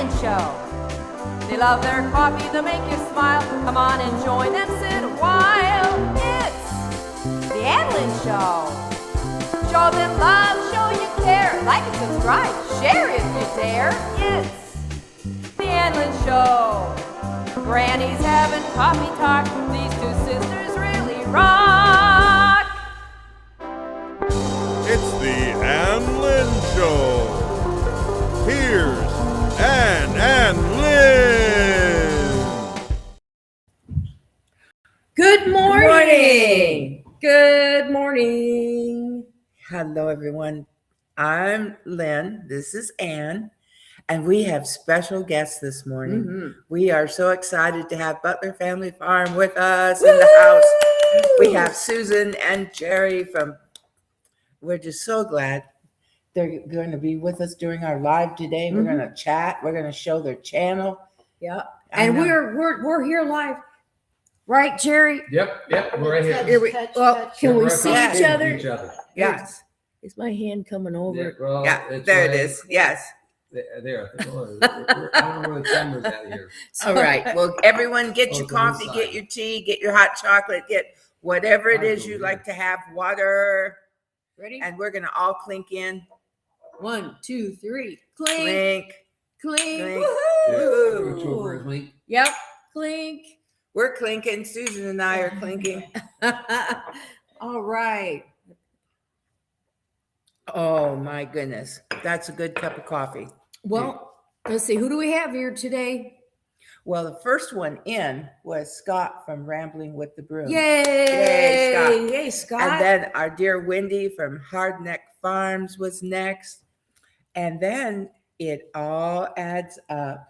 Lynn Show. They love their coffee, they make you smile. Come on and join them, sit a while. It's the Ann Lynn Show. Show them love, show you care. Like and subscribe, share if you dare. It's the Ann Lynn Show. Granny's having coffee talk. These two sisters really rock. It's the Ann Lynn Show. Here's Ann Lynn. Good morning. Good morning. Hello, everyone. I'm Lynn. This is Ann. And we have special guests this morning. Mm-hmm. We are so excited to have Butler Family Farm with us in the house. We have Susan and Jerry we're just so glad they're going to be with us during our live today. We're going to chat. We're going to show their channel. Yeah. And we're here live. Right, Jerry? Yep, we're right here. Here we, can we see each other? Yes. Is my hand coming over? There it is. Yes. There. I don't know where the camera's at here. All right. Well, everyone get your coffee, get your tea, get your hot chocolate, get whatever it is you like to have, water. Ready? And we're going to all clink in. 1, 2, 3. Clink. Clink. Clink. Clink. Woohoo. Yep. Clink. We're clinking. Susan and I are clinking. All right. Oh, my goodness. That's a good cup of coffee. Well, let's see. Who do we have here today? Well, the first one in was Scott from Rambling with the Broom. Yay! Yay, Scott. Yay, Scott. And then our dear Wendy from Hardneck Farms was next. And then it all adds up.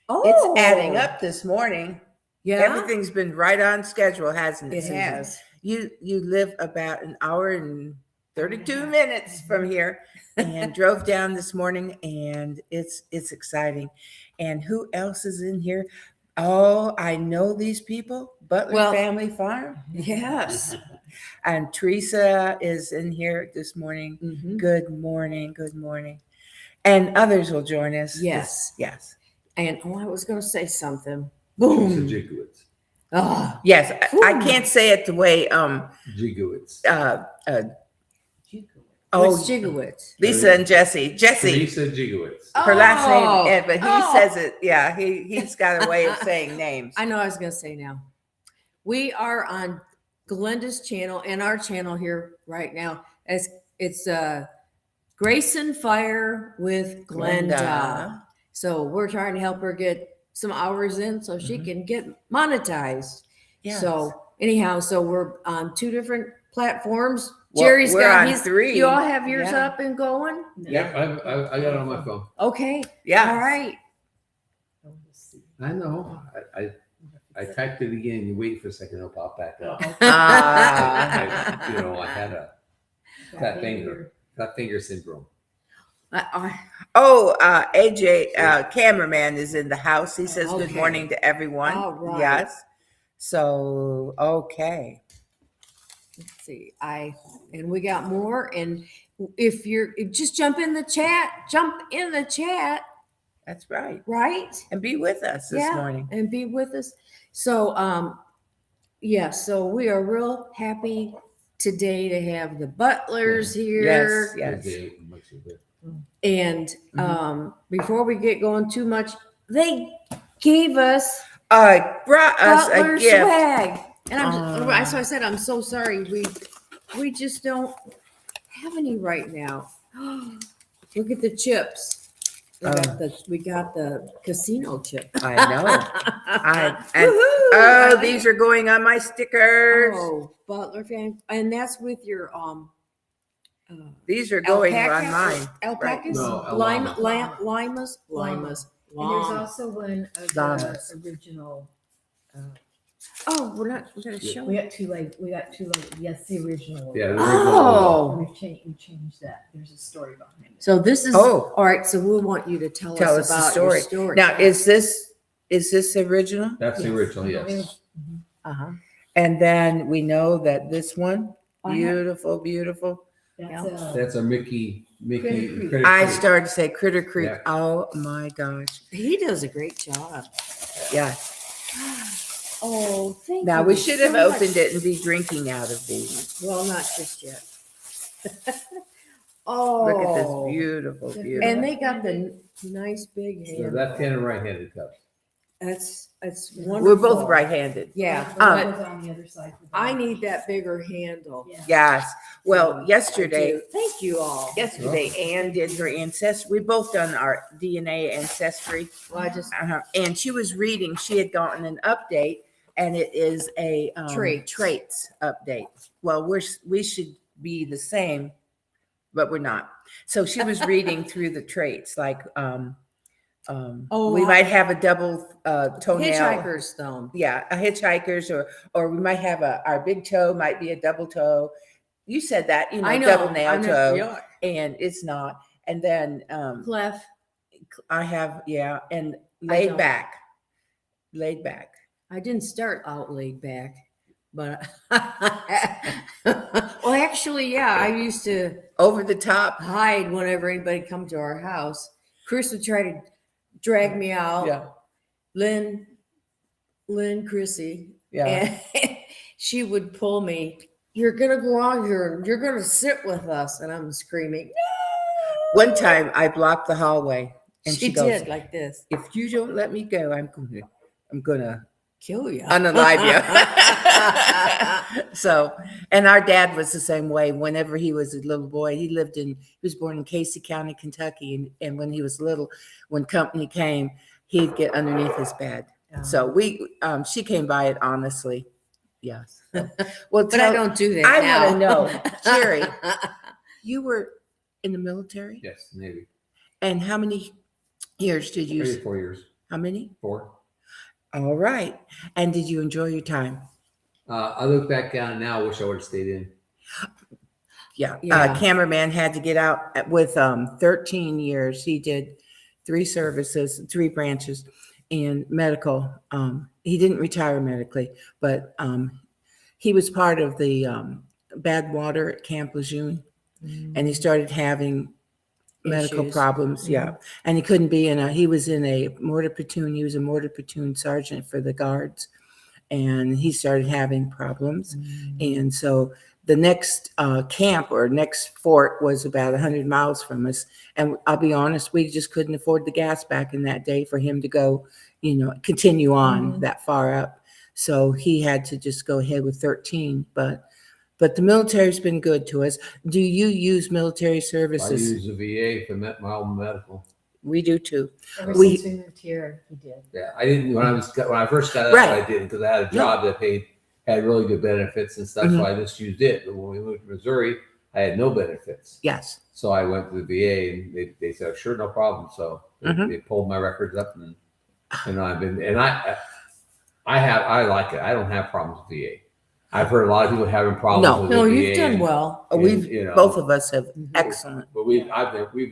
Oh, it's adding up this morning. Yeah. Everything's been right on schedule, hasn't it? It Susan? has. You live about an hour and 32 minutes from here and drove down this morning, and it's exciting. And who else is in here? Oh, I know these people. Butler Family Farm. Yes. And Teresa is in here this morning. Mm-hmm. Good morning. Good morning. And others will join us. Yes. Yes. And I was going to say something. Boom. Jigowitz. Oh, yes. I can't say it the way Jigowitz. What's Jigowitz? Lisa and Jesse. Lisa Jigowitz. Her last name, but he says it. Yeah, he's got a way of saying names. I know I was going to say now. We are on Glenda's channel and our channel here right now. It's Grace and Fire with Glenda. So we're trying to help her get some hours in so she can get monetized. Yes. So anyhow, we're on 2 different platforms. Well, Jerry's got his 3. You all have yours up and going? Yeah, I got it on my phone. Okay. Yeah. All right. I know. I typed it again. You wait for a second, it'll pop back up. I had a fat finger syndrome. AJ, cameraman is in the house. He says good morning to everyone. All right. Yes. So, okay. Let's see. And we got more. And if just jump in the chat. That's right. Right. And be with us this morning. And be with us. So, so we are real happy today to have the Butlers here. Yes. And before we get going too much, they gave us brought us Butler a gift. Swag. And so I said, I'm so sorry. We just don't have any right now. Look at the chips. We got the casino chip. I know. These are going on my stickers. Oh, Butler fan. And that's with your these are going alpaca, on mine. Alpacas? No, limas. And there's also one of Llamas. the original. We're going to show. We got two. Yes, the original. Yeah. We changed that. There's a story behind it. So this is all right. So we want you to tell us the about story. your story. Now, is this original? That's the original, yes. And then we know that this one, beautiful. That's That's a Mickey Mickey. I started to say Critter Creek. Yeah. Oh my gosh. He does a great job. Yeah. Oh, thank you. Now we should have so much. opened it and be drinking out of these. Well, not just yet. Oh, Look at this beautiful, beautiful. And they got the nice big So hand. left-handed and right-handed cups. That's wonderful. We're both right-handed. Yeah, Um, but on the other side. I need that bigger handle. Yeah. Yes. Well, I yesterday, do. Thank you all. Ann did her ancestry. We both done our DNA ancestry. Well, I just And she was reading, she had gotten an update and it is a traits update. Well, we should be the same, but we're not. So she was reading through the traits like, we might have a double toenail. hitchhiker's thumb. Yeah, a hitchhiker's, or we might have our big toe might be a double toe. You said that, I know. double nail I know. toe, Yeah. and it's not. And then Clef. I have and I laid don't. back, laid back. I didn't start out laid back, but well, actually, yeah, I used to Over the top. hide whenever anybody come to our house. Chris would try to drag me out. Yeah, Lynn, Chrissy, yeah. and she would pull me. You're gonna go out here and you're gonna sit with us, and I'm screaming. One time I blocked the hallway, and she goes, did like this. "If you don't let me go, I'm gonna Kill you. unalive you." So, and our dad was the same way. Whenever he was a little boy, he was born in Casey County, Kentucky. And when he was little, when company came, he'd get underneath his bed. So she came by it honestly. Yes. So, well, But I don't do that I now. want to know, Jerry, you were in the military? Yes, Navy. And how many years did you? 3 or 4 years. How many? 4. All right. And did you enjoy your time? I look back on it now. I wish I would have stayed in. Yeah. Yeah. Cameraman had to get out with 13 years. He did 3 services, 3 branches in medical. He didn't retire medically, but he was part of the bad water at Camp Lejeune, and he started having medical Issues. problems. Yeah. And he couldn't be he was in a mortar platoon. He was a mortar platoon sergeant for the guards, and he started having problems. And so the next camp or next fort was about 100 miles from us. And I'll be honest, we just couldn't afford the gas back in that day for him to go, continue on that far up. So he had to just go ahead with 13. But the military's been good to us. Do you use military I services? use the VA for my own medical. We do too. Ever We- since we moved here, he did. Yeah, I didn't when I first got out. Right. I didn't because I had a job that had really good benefits and stuff. So Mhm. I just used it. But when we moved to Missouri, I had no benefits. Yes. So I went to the VA and they said, "Sure, no problem." So Mhm. they pulled my records up and I've been I like it. I don't have problems with VA. I've heard a lot of people having problems No. with No, the you've VA. done well. and, We've both of us have Mhm. excellent. But we've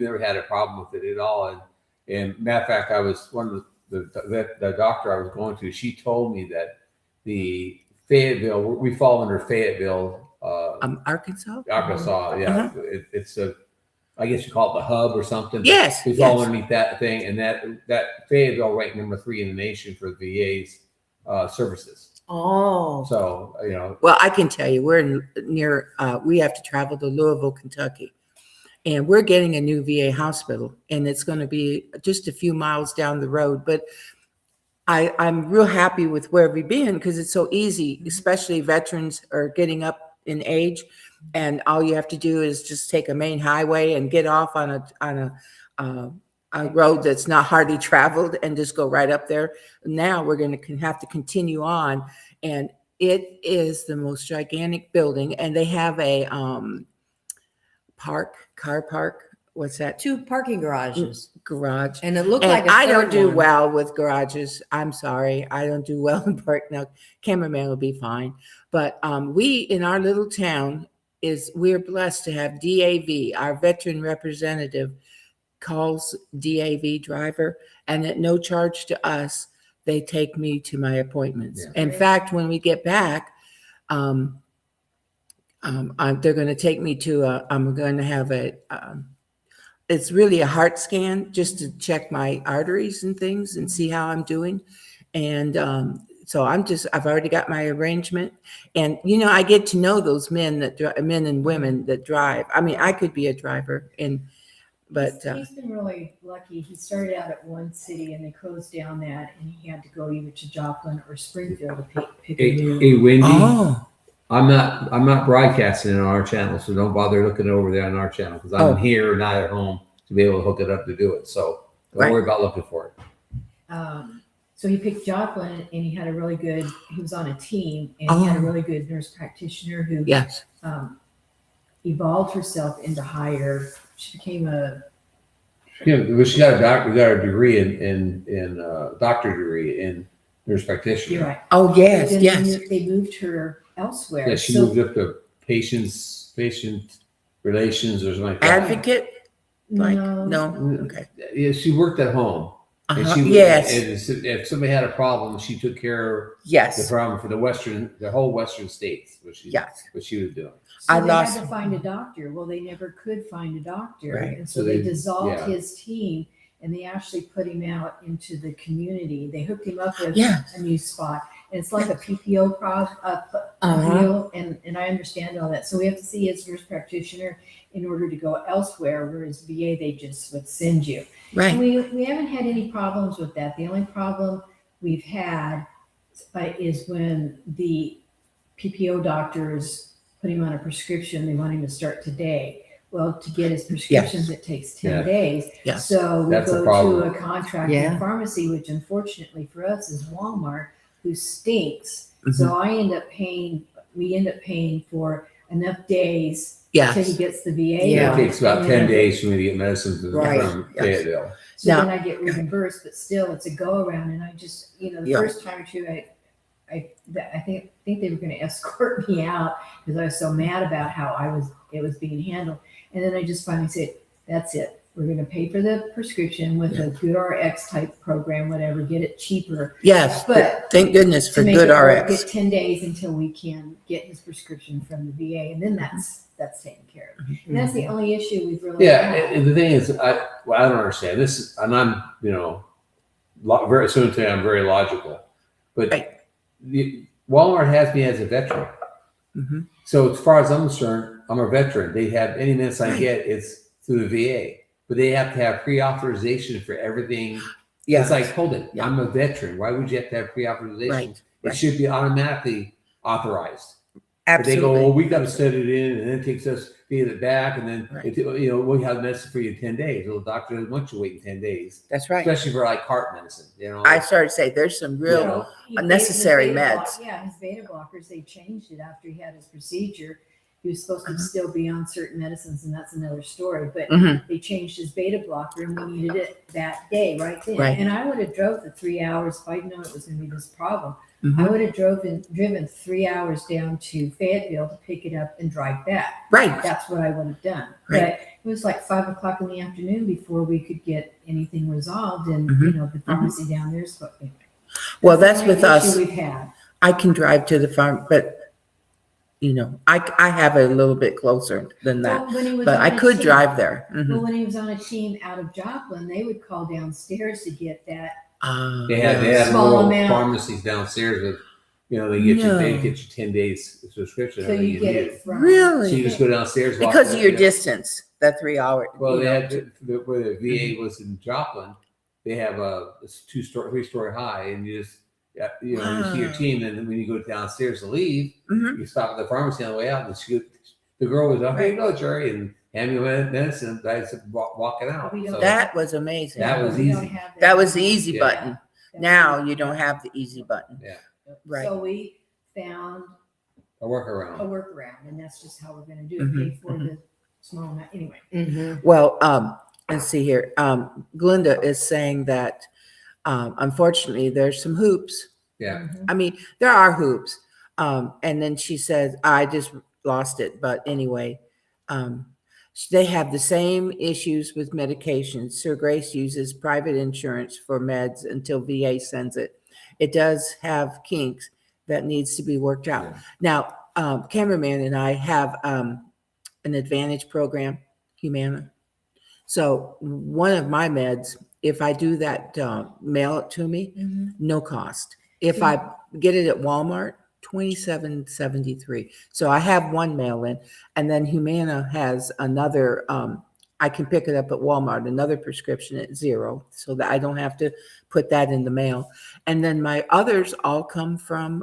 never had a problem with it at all. And matter of fact, I was one of the doctor I was going to. She told me that the Fayetteville, we fall under Fayetteville, Arkansas. Arkansas. Yeah, it's a, I guess you call it the hub or something. but Yes, we fall yes. underneath that thing, and that Fayetteville ranked number 3 in the nation for VA's services. Oh, So Well, I can tell you, we're near. We have to travel to Louisville, Kentucky, and we're getting a new VA hospital, and it's going to be just a few miles down the road. But I'm real happy with where we've been because it's so easy, especially veterans are getting up in age, and all you have to do is just take a main highway and get off on a road that's not hardly traveled and just go right up there. Now we're going to have to continue on, and it is the most gigantic building, and they have a car park. What's that? 2 parking garages, Garage. and it looked And like a I don't third do one. well with garages. I'm sorry. I don't do well in park. Now, cameraman will be fine. But we in our little town we're blessed to have DAV, our veteran representative, calls DAV driver, and at no charge to us, they take me to my appointments. Yeah. In fact, when we get back, they're going to take me to I'm going to have it's really a heart scan just to check my arteries and things and see how I'm doing. And so I've already got my arrangement. And, you know, I get to know those men and women that drive. I mean, I could be a driver, but he's been really lucky. He started out at one city and they closed down that, and he had to go either to Joplin or Springfield to pick a new. Hey, Wendy. oh, I'm not broadcasting on our channel, so don't bother looking over there on our channel because I'm here, not at home, to be able to hook it up to do it. So don't worry about looking for it. So he picked Joplin, and he had a really good. He was on a team, and he had a really good nurse practitioner who yes. Evolved herself into higher. She became a. Yeah, well, she got a degree in doctor degree in nurse practitioner. You're right. Oh, yes, Then yes. They moved her elsewhere. Yeah, she moved up to patient relations or something like that. Advocate? Like, No. no? Okay. Yeah, she worked at home. And Yes. and if somebody had a problem, she took care of the Yes. problem for the whole Western states. What she was doing. So I they lost- had to find a doctor. Well, they never could find a doctor, Right. and so they dissolved his team, and they actually put him out into the community. They hooked him up with Yeah. a new spot, and it's like a PPO deal. And I understand all that. So we have to see his nurse practitioner in order to go elsewhere. Whereas VA, they just would send you. And Right. we haven't had any problems with that. The only problem we've had is when the PPO doctors put him on a prescription. They want him to start today. Well, to get his prescriptions, it takes 10 days. Yes. So we That's a go problem. to a contracting pharmacy, which unfortunately for us is Walmart, who stinks. So we end up paying for enough days till he Yes. gets the VA. Yeah, one, it takes about and 10 then- days for me to get medicine from Yes. Fayetteville. So Now- then I get reimbursed, but still it's a go around. And I just, the Yeah. first time or two, I think they were going to escort me out because I was so mad about how it was being handled. And then I just finally said, that's it. We're going to pay for the prescription with a GoodRx type program, whatever, get it cheaper. Yes. But thank goodness for To make good it work, RX. get 10 days until we can get his prescription from the VA. And then that's taken care of. And that's the only issue we've really Yeah, had. and the thing is, I don't understand this, and I'm, very soon today, I'm very logical, but Right. Walmart has me as a veteran. Mhm. So as far as I'm concerned, I'm a veteran. They have any minutes I get, it's through the VA, but they have to have pre-authorization for everything. Yeah. It's like, hold it, Yeah. I'm a veteran. Why would you have to have pre-authorization? Right, It right. should be automatically authorized. But they Absolutely. go, well, we got to set it in, and then it takes us to get it back, and then Right. we have medicine for you in 10 days. Well, the doctor doesn't want you waiting 10 days, That's right. especially for like heart medicine. I started to say there's some real Yeah. unnecessary His beta meds. his beta blockers, they changed it after he had his procedure. He was supposed to still be on certain medicines, and that's another story. But Mhm. they changed his beta blocker, and we needed it that day, right then. Right. And I would have drove the 3 hours if I'd known it was going to be this problem. Mhm. I would have driven 3 hours down to Fayetteville to pick it up and drive back. Right. That's what I would have done. Right. But it was like 5 o'clock in the afternoon before we could get anything resolved, and Mhm. the pharmacy down there is what. Well, that's the with only us. issue we've had. I can drive to the farm, but I have it a little bit closer than that. Well, when he was But on I a could team- drive there. Mhm. Well, when he was on a team out of Joplin, they would call downstairs to get that. They had Small little amount. pharmacies downstairs with, they No. get you 10 days subscription. So everything you get need. it from. So you Really? just go downstairs. walk Because in, of your distance, that 3 hour. Well, they had where the VA was in Joplin. They have a 3-story high, and you just you see your Wow. team. And when you go downstairs to leave, Mhm. you stop at the pharmacy on the way out, and the girl was like, "Here you go, Jerry," and hand me medicine. I just walking out. We don't- So That was amazing. That was We don't easy. have That was the easy Yeah. button. That Now was- you don't have the easy button. Yeah. Right. So we found a a workaround. workaround, and that's just how we're going to do it. Mhm, Pay for the small amount anyway. Well, let's see here. Glenda is saying that unfortunately there's some hoops. Yeah. I mean, there are hoops. And then she says, I just lost it. But anyway, they have the same issues with medications. Sir Grace uses private insurance for meds until VA sends it. It does have kinks that needs to be worked out. Yeah. Now, cameraman and I have an Advantage program, Humana. So one of my meds, if I do that, mail it to me, Mhm. no cost. If I get it at Walmart, $27.73. So I have one mail in, and then Humana has another. I can pick it up at Walmart, another prescription at $0, so that I don't have to put that in the mail. And then my others all come from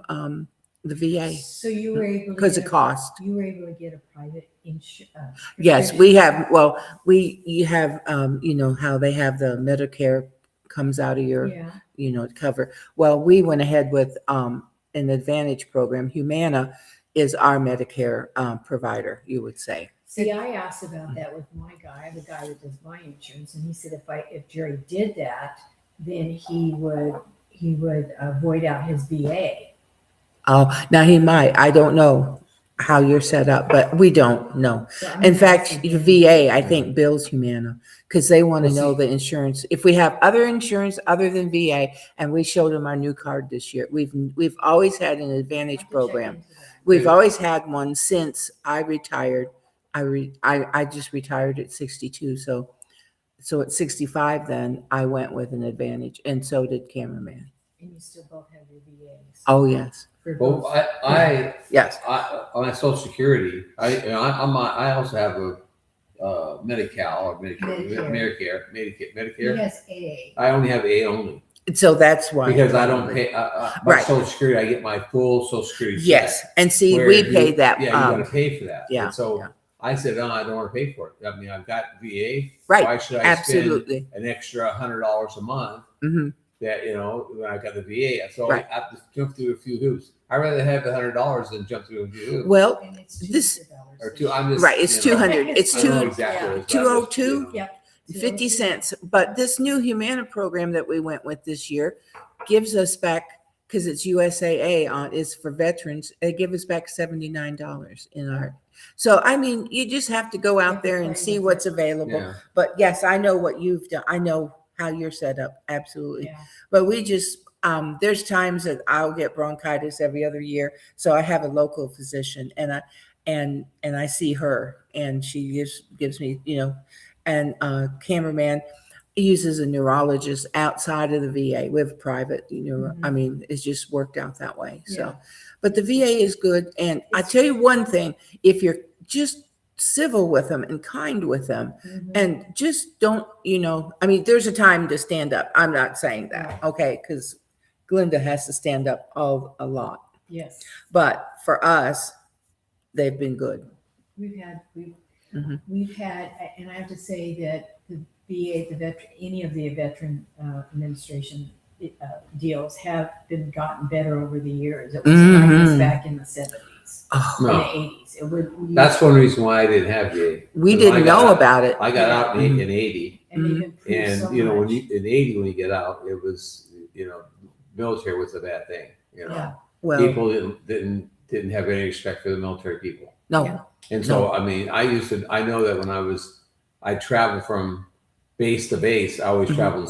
the VA So you were able to because get of cost. You were able to get a private insurance. Yes, we have. Well, you have. You know how they have the Medicare comes out of your, Yeah. you know, cover. Well, we went ahead with an Advantage program. Humana is our Medicare provider, you would say. See, I asked about that with my guy, the guy that does my insurance, and he said if Jerry did that, then he would void out his VA. Oh, now he might. I don't know how you're set up, but we don't know. So I'm In gonna fact, ask the again. VA, I think, bills Humana because they want to Well, know see- the insurance. If we have other insurance other than VA, and we showed them our new card this year, we've always had an I'll Advantage have to check program. into that. We've Yeah. always had one since I retired. I just retired at 62, so at 65, then I went with an Advantage, and so did Cameraman. And you still both have your VAs. Oh yes, For Well, both. yes. on my Social Security, I also have a Medi-Cal or Medicare. He Medicare. has A. I only have A only So that's why because I don't probably. pay. My Right. Social Security, I get my full Social Security. check. Yes, and see, Where we if you- pay that. Yeah, you got to pay for that. yeah, And so yeah. I said, no, I don't want to pay for it. I mean, I've got VA. Right, Why should I absolutely. spend an extra $100 a month? Hmm. That when I got the VA, so Right. I have to jump through a few hoops. I'd rather have the $100 than jump through a few hoops. Well, And it's this- $200 Or this two. I'm just right, it's you know, 200. It's I don't know two exactly what it is, but 202? I just, Yep. 50 cents. But this new Humana program that we went with this year gives us back, because it's USAA is for veterans. They give us back $79 in our. So I mean, you just have to go out there and see what's available. Yeah. But yes, I know what you've done. I know how you're set up. Absolutely. Yeah. But we just, there's times that I'll get bronchitis every other year. So I have a local physician and I see her and she gives me, you know, and Cameraman uses a neurologist outside of the VA. We have private, you know, Mhm. I mean, it's just worked out that way. So, Yeah. but the VA is good. And I tell you one thing, if you're just civil with them and kind with them, Mhm. and just don't, you know, I mean, there's a time to stand up. I'm not saying that, Right. okay? Because Glenda has to stand up a lot. Yes. But for us, they've been good. We've had, Mhm. and I have to say that the VA, any of the veteran administration deals have gotten better over the years. It was like this Mhm. back in the 70s, Oh, No. in the 80s. That's one reason why I didn't have VA. we When didn't I got know out- about it. I got out in Mhm. 80, and they've improved and so you know much. in 80 when you get out, it was military was a bad thing. Yeah. Well, People didn't have any respect for the military people. no. Yeah. And so, I mean, I know that when I traveled from base to base, I always Mhm. traveled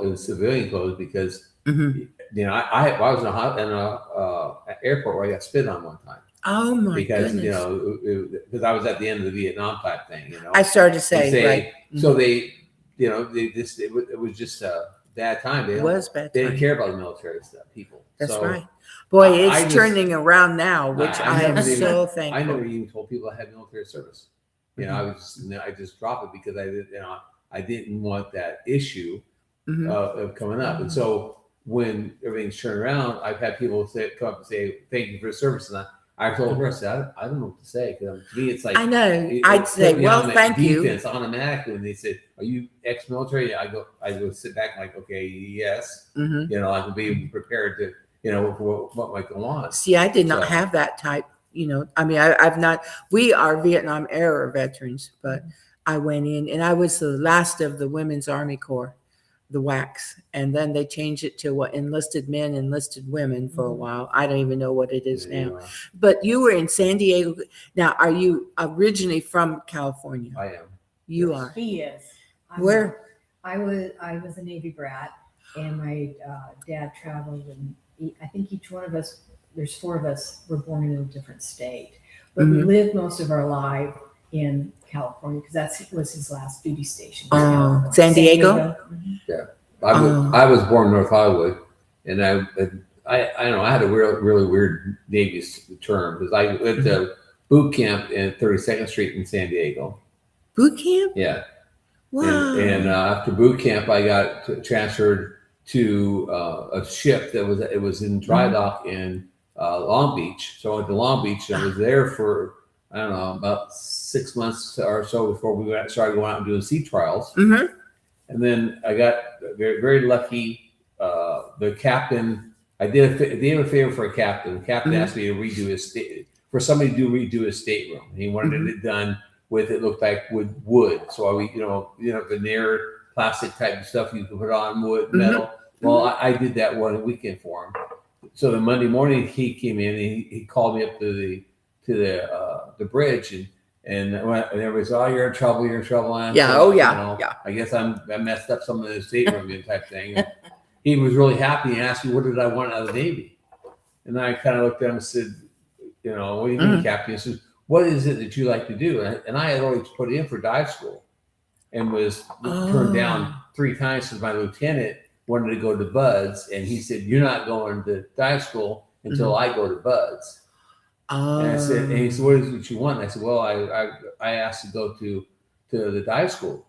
in civilian clothes because, Mhm. I was in an airport where I got spit on one time Oh my because, goodness. because I was at the end of the Vietnam type thing, I started to And say, right. So it was just a bad time. It was bad They didn't time. care about the military stuff, people. That's So, right. Boy, I it's just- turning around now, which I I am never even- so I thankful. never even told people I had military service. I just dropped it because I didn't want that issue Mhm. of coming up. And so when everything's turned around, I've had people come up and say, "Thank you for your service." And I told her, I said, I don't know what to say because to me it's like I know. it I'd put say, me well, on that thank you. defense automatically. And they said, "Are you ex-military?" I go sit back like, okay, yes. Mhm. I can be prepared to for what might go on. See, I did not So- have that type, you know. I mean, I've not, we are Vietnam era veterans, but I went in and I was the last of the Women's Army Corps, the WACs. And then they changed it to enlisted men, enlisted women for a while. I don't even know what it is now. But you were in San Diego. Now, are you originally from California? I am. You Yes. are. He is. Where? I was a Navy brat, and my dad traveled, and I think each one of us, there's 4 of us, were born in a different state, but we Mhm. lived most of our life in California because that was his last duty station. Oh, San Diego? Mhm. I was born in North Hollywood, and I know I had a really weird Navy term because I went to boot camp in 32nd Street in San Diego. Boot camp? Yeah. Wow. And after boot camp, I got transferred to a ship that was in dry dock in Long Beach. So I went to Long Beach and I was there for, I don't know, about 6 months or so before we started going out and doing sea trials. Mm-hmm. And then I got very, very lucky. The captain, I did a favor for a captain. The captain asked me to redo his somebody to redo his stateroom. He wanted it done with, it looked like wood. So veneer, plastic type of stuff you can put on wood, metal. Well, I did that one weekend for him. So the Monday morning he came in and he called me up to the bridge and everybody's, oh, you're in trouble. And I said, I guess I messed up some of the stateroom type thing. And he was really happy and asked me, what did I want out of the Navy? And I kind of looked at him and said, what do you mean, Captain? He says, what is it that you like to do? And I had always put in for dive school and was turned down 3 times because my lieutenant wanted to go to Buds. And he said, you're not going to dive school until I go to Buds. And I said, and he said, what is it you want? And I said, well, I asked to go to the dive school.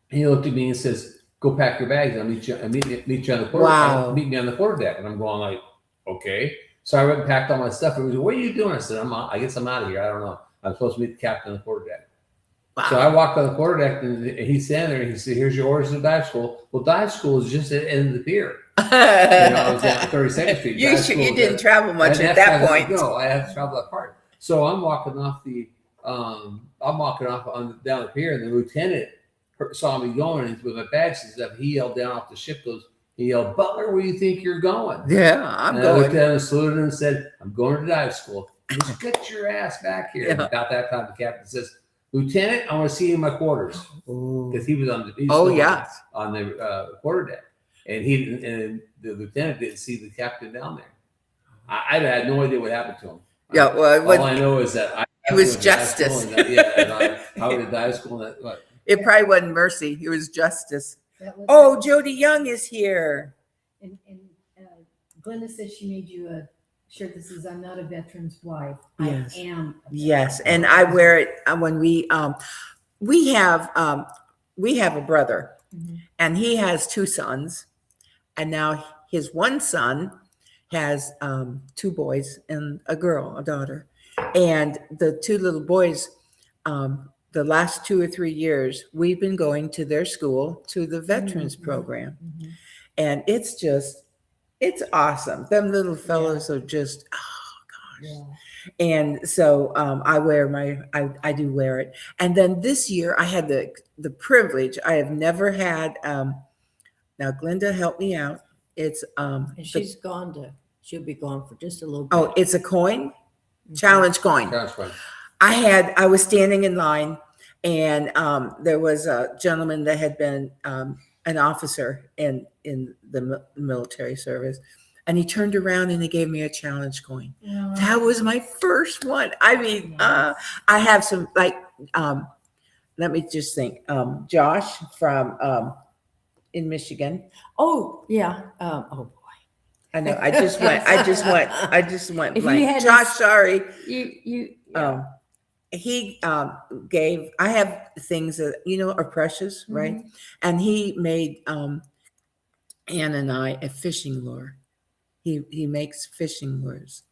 And he looked at me and says, go pack your bags. I'll meet you on the quarter. Meet me on the quarterdeck. And I'm going like, okay. So I went and packed all my stuff. And he said, what are you doing? I said, I guess I'm out of here. I don't know. I'm supposed to meet the captain on the quarterdeck. Wow. So I walked on the quarterdeck and he's standing there and he said, here's your orders to dive school. Well, dive school is just at the end of the pier. I was at 32nd Street. You didn't travel much at that point. No, I had to travel that part. So I'm walking off down the pier, and the lieutenant saw me going with my bags and stuff. He yelled down off the ship, he yelled, Butler, where do you think you're going? Yeah, I'm going. I looked at him and saluted him and said, I'm going to dive school. Just get your ass back here. And about that time, the captain says, Lieutenant, I want to see you in my quarters. Because he was on the quarterdeck. And the lieutenant didn't see the captain down there. I had no idea what happened to him. Yeah, well, all I know is that it was justice. I went to dive school. It probably wasn't mercy. It was justice. Jody Young is here. And Glenda says she made you a shirt that says, I'm not a veteran's wife. Yes. I am. Yes, and I wear it when we have a brother, and he has 2 sons, and now his one son has 2 boys and a girl, a daughter, and the 2 little boys. The last 2 or 3 years, we've been going to their school, to the veterans program. And it's awesome. Them little fellows are just, oh gosh. Yeah. And so I do wear it. And then this year I had the privilege, I have never had, now Glenda helped me out. It's, and she'll be gone for just a little bit. Oh, it's a coin? Challenge coin. I was standing in line, and there was a gentleman that had been an officer in the military service, and he turned around and he gave me a challenge coin. Wow. That was my first one. I mean, I have some let me just think. Josh from in Michigan. Oh yeah. Oh boy. I know. I just went blank. Josh, sorry. You. He gave, I have things that, are precious, right? And he made Ann and I a fishing lure. He makes fishing lures.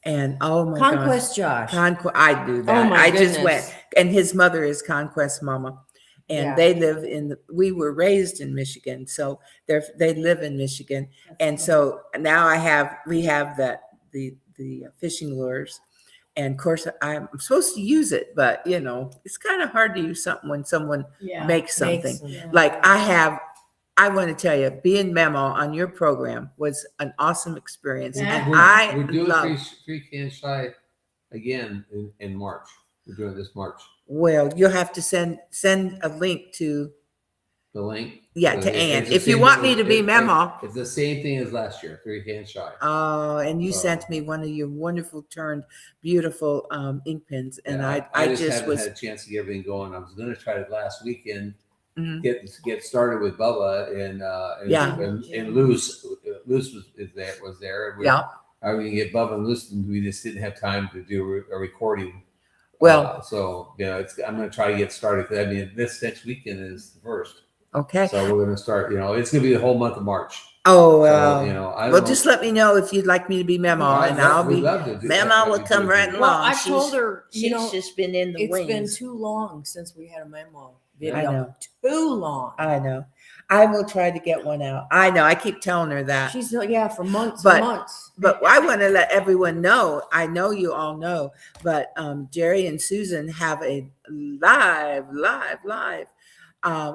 And oh my God. Conquest Josh. I do that. Oh my goodness. Just went, and his mother is Conquest Mama. And they live we were raised in Michigan. So they live in Michigan. That's so now we have the fishing lures. And of course, I'm supposed to use it, but it's kind of hard to use something when someone makes something. Like I want to tell you, being Memo on your program was an awesome experience. Yeah. And we're doing three cans shy again in March. We're doing this March. Well, you'll have to send a link to the link. Yeah, So to Ann. it's the If you same want thing me to be Memo. It's the same thing as last year, 3 hands shy. Oh, and you So- sent me one of your wonderful turned beautiful ink pens, and Yeah, I just just haven't was. had a chance to get everything going. I was going to try it last weekend, Mhm. get started with Bubba Yeah. and Luce was there. Yeah. I mean, get Bubba and Luce, and we just didn't have time to do a recording. Well, So I'm going to try to get started because I mean, this next weekend is the first, okay. so we're going to start. It's going to be the whole month of March. Oh, So, well, I don't know. just let me know if you'd like me to be Memo, and I'll we'd be. love to do Memo that. will come right Well, along. I told her, she's just been in the it's wings. been too long since we had a memo video. I know. Too long. I know. I will try to get one out. I know. I keep telling her that. She's for months But- and months. But I want to let everyone know, I know you all know, but Jerry and Susan have a live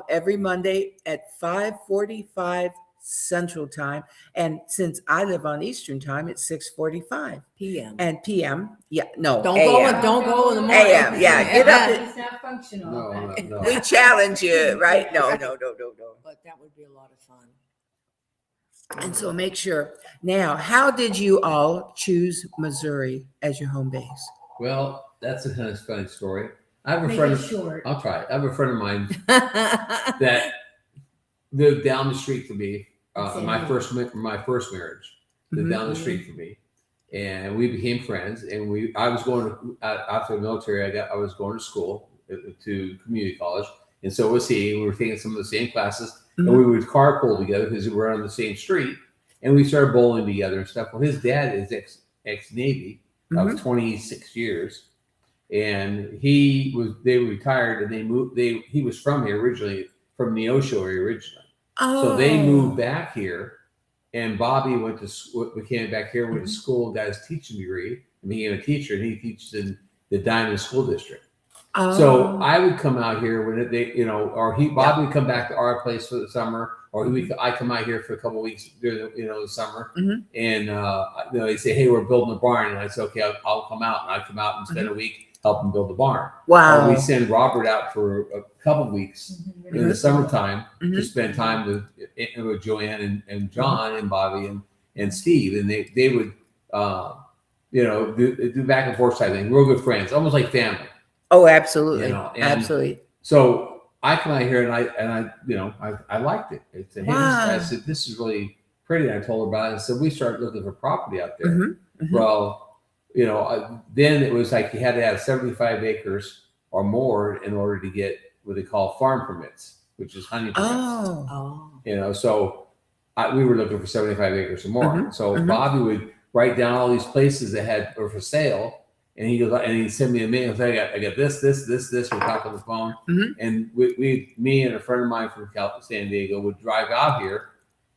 every Monday at 5:45 Central Time. And since I live on Eastern Time, it's 6:45 PM. and PM. Yeah, no, Don't AM. go in the morning. AM, yeah, get up at- It's not functional. No. We challenge you, right? No. But that would be a lot of fun. And so make sure. Now, how did you all choose Missouri as your home base? Well, that's a kind of funny story. I have a Make friend. it short. I'll try it. I have a friend of mine that lived down the street from me. My first marriage lived down the street from me, and we became friends. And I was going to after the military. I was going to school to community college, and so was he. We were taking some of the same classes, and we would carpool together because we were on the same street. And we started bowling together and stuff. Well, his dad is ex-Navy of 26 years. And they retired and they moved. He was from here originally, from Neosho area originally. So they moved back here, and Bobby went to school, came back here, went to school, got his teaching degree, and became a teacher, and he teaches in the Diamond School District. So I would come out here when Bobby would come back to our place for the summer, or I come out here for a couple of weeks during the summer, and they say, hey, we're building a barn, and I say, okay, I'll come out, and I come out and spend a week helping build the barn. Wow. Or we send Robert out for a couple of weeks in the summertime to spend time with Joanne and John and Bobby and Steve, and they would do back and forth type thing. Real good friends, almost like family. Oh, absolutely. And Absolutely. So I come out here and I liked it. I said, hey, I said, this is really pretty. And I told her about it. I said, we started looking for property out there. Well, then it was like you had to have 75 acres or more in order to get what they call farm permits, which is hunting permits. So we were looking for 75 acres or more. So Bobby would write down all these places that were for sale. And he goes, and he sent me a mail. I got this. We talked on the phone, and me and a friend of mine from San Diego would drive out here,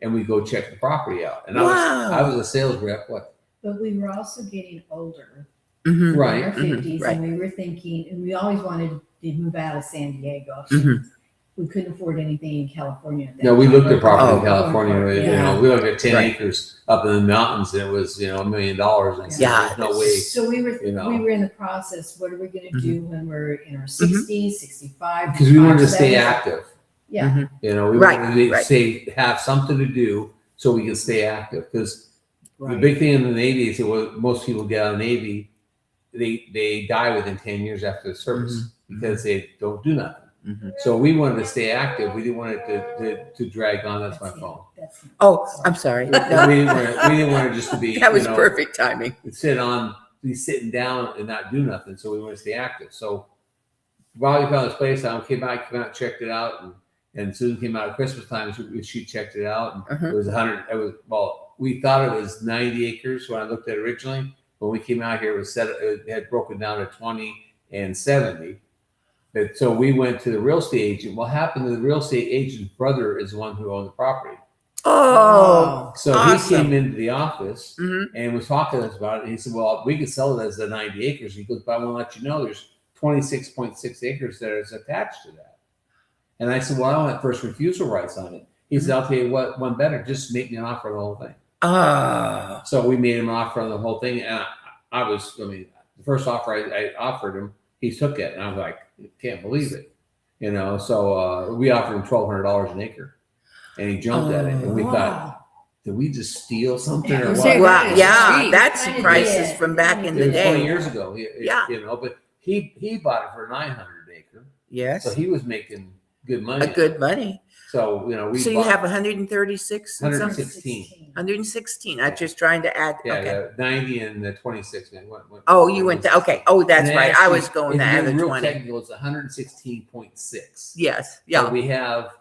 and we'd go check the property out. And I was a sales rep. What? But we were also getting older, Right. in our 50s, Right. and we were thinking, and we always wanted to move out of San Diego. We couldn't afford anything in California. At that No, we time. looked at property in Oh, California. yeah. We looked at 10 Right. acres up in the mountains, and it was $1 million. And I said, Yeah. there's no way. So we were in the process. What are we going to do when we're in our 60s, 65? Because we wanted to stay 70s? active. Yeah. We Right, wanted right. to have something to do so we can stay active. Because the big thing in the Navy is that most people get out of the Navy, they die within 10 years after the service because they don't do nothing. So we wanted to stay active. We didn't want it to drag on. That's my phone. Oh, I'm sorry. We No, didn't want it just to be. that was perfect timing. Be sitting down and not do nothing. So we want to stay active. So Bobby found this place. I came out, checked it out, and Susan came out at Christmas time. She checked it out, and it was 100. We thought it was 90 acres when I looked at it originally. When we came out here, it had broken down to 20 and 70. So we went to the real estate agent. What happened to the real estate agent's brother is the one who owned the property. Oh, So awesome. he came into the office and was talking to us about it. And he said, well, we could sell it as the 90 acres. He goes, but I want to let you know there's 26.6 acres that is attached to that. And I said, well, I don't have first refusal rights on it. He said, I'll tell you what, one better, just make me an offer on the whole thing. So we made him an offer on the whole thing. And the first offer I offered him, he took it. And I was like, can't believe it. You know, so we offered him $1,200 an acre, and he jumped at it. And we thought, did we just steal something or You what? say, Well, Right. yeah, Cheap. that's Kinda prices did. from back in It the was 20 day. years ago. Yeah. You know, but he bought it for 900 acre, Yes, so he was making good money. a on good it. money. So you know, we So you bought have 136 and something? 116. 116. I'm just trying to add. Yeah, Okay. the 90 and the 26. Man. Oh, you went to, okay. Oh, that's And right. I actually, was going if the you're other real 20. technical, it's 116.6. Yes. So Yeah. we have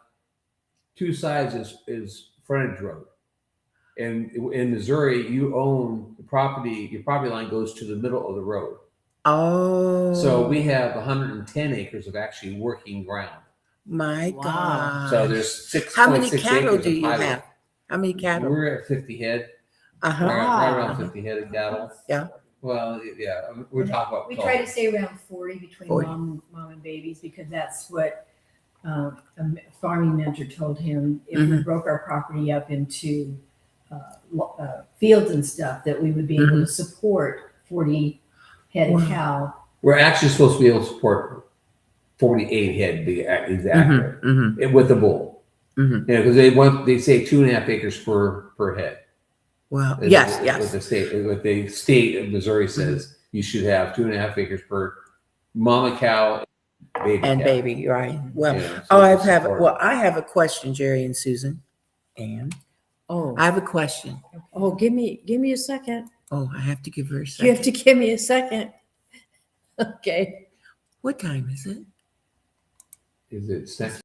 two sides is frontage road. And in Missouri, you own the property, your property line goes to the middle of the road. Oh. So we have 110 acres of actually working ground. My Wow. God. So there's 6.6 How many acres cattle of do you highway. have? How many cattle? We're at 50 head, Uh-huh. right around 50 head of cattle. Yeah. Well, yeah, we're talking about. We try to stay around 40 between 40. mom and babies because that's what a farming mentor told him. If Mm-hmm. we broke our property up into fields and stuff, that we would be able to support 40 head of Wow. cow. We're actually supposed to be able to support 48 head, to be accurate, Mm-hmm. with the bull. Mm-hmm. Yeah, because they say 2.5 acres per head. Well, Is yes, what yes. the state of Missouri says you should have 2.5 acres per mama cow, baby And cow. baby, right. Well, You know, so oh, to support. I have a question, Jerry and Susan. And Oh, I have a question. oh, give me a second. Oh, I have to give her a You second. have to give me a second. Okay. What time is it? Is it snack?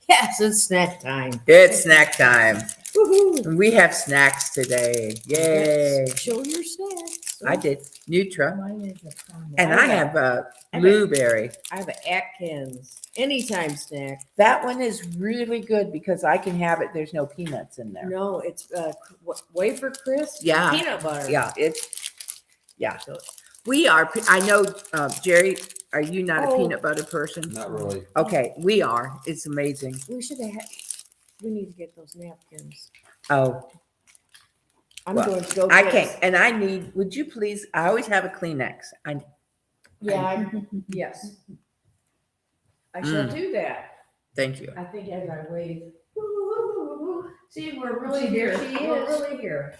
Yes, it's snack time. It's snack time. Woohoo. And we have snacks today. Yay. Yes. Show your snacks. I did Nutra. Mine is a caramel. And I have a blueberry. I have an Atkins anytime snack. That one is really good because I can have it. There's no peanuts in there. No, it's wafer crisp. Yeah. Peanut butter. Yeah. So we are, I know, Jerry, are you not a Oh. peanut butter person? Not really. Okay, we are. It's amazing. We need to get those napkins. Oh, I'm Well, going to go. I get- can't. And I need, would you please, I always have a Kleenex. Yes. I shall do that. Thank you. I think as I wave. See, we're really here. She We're is. really here.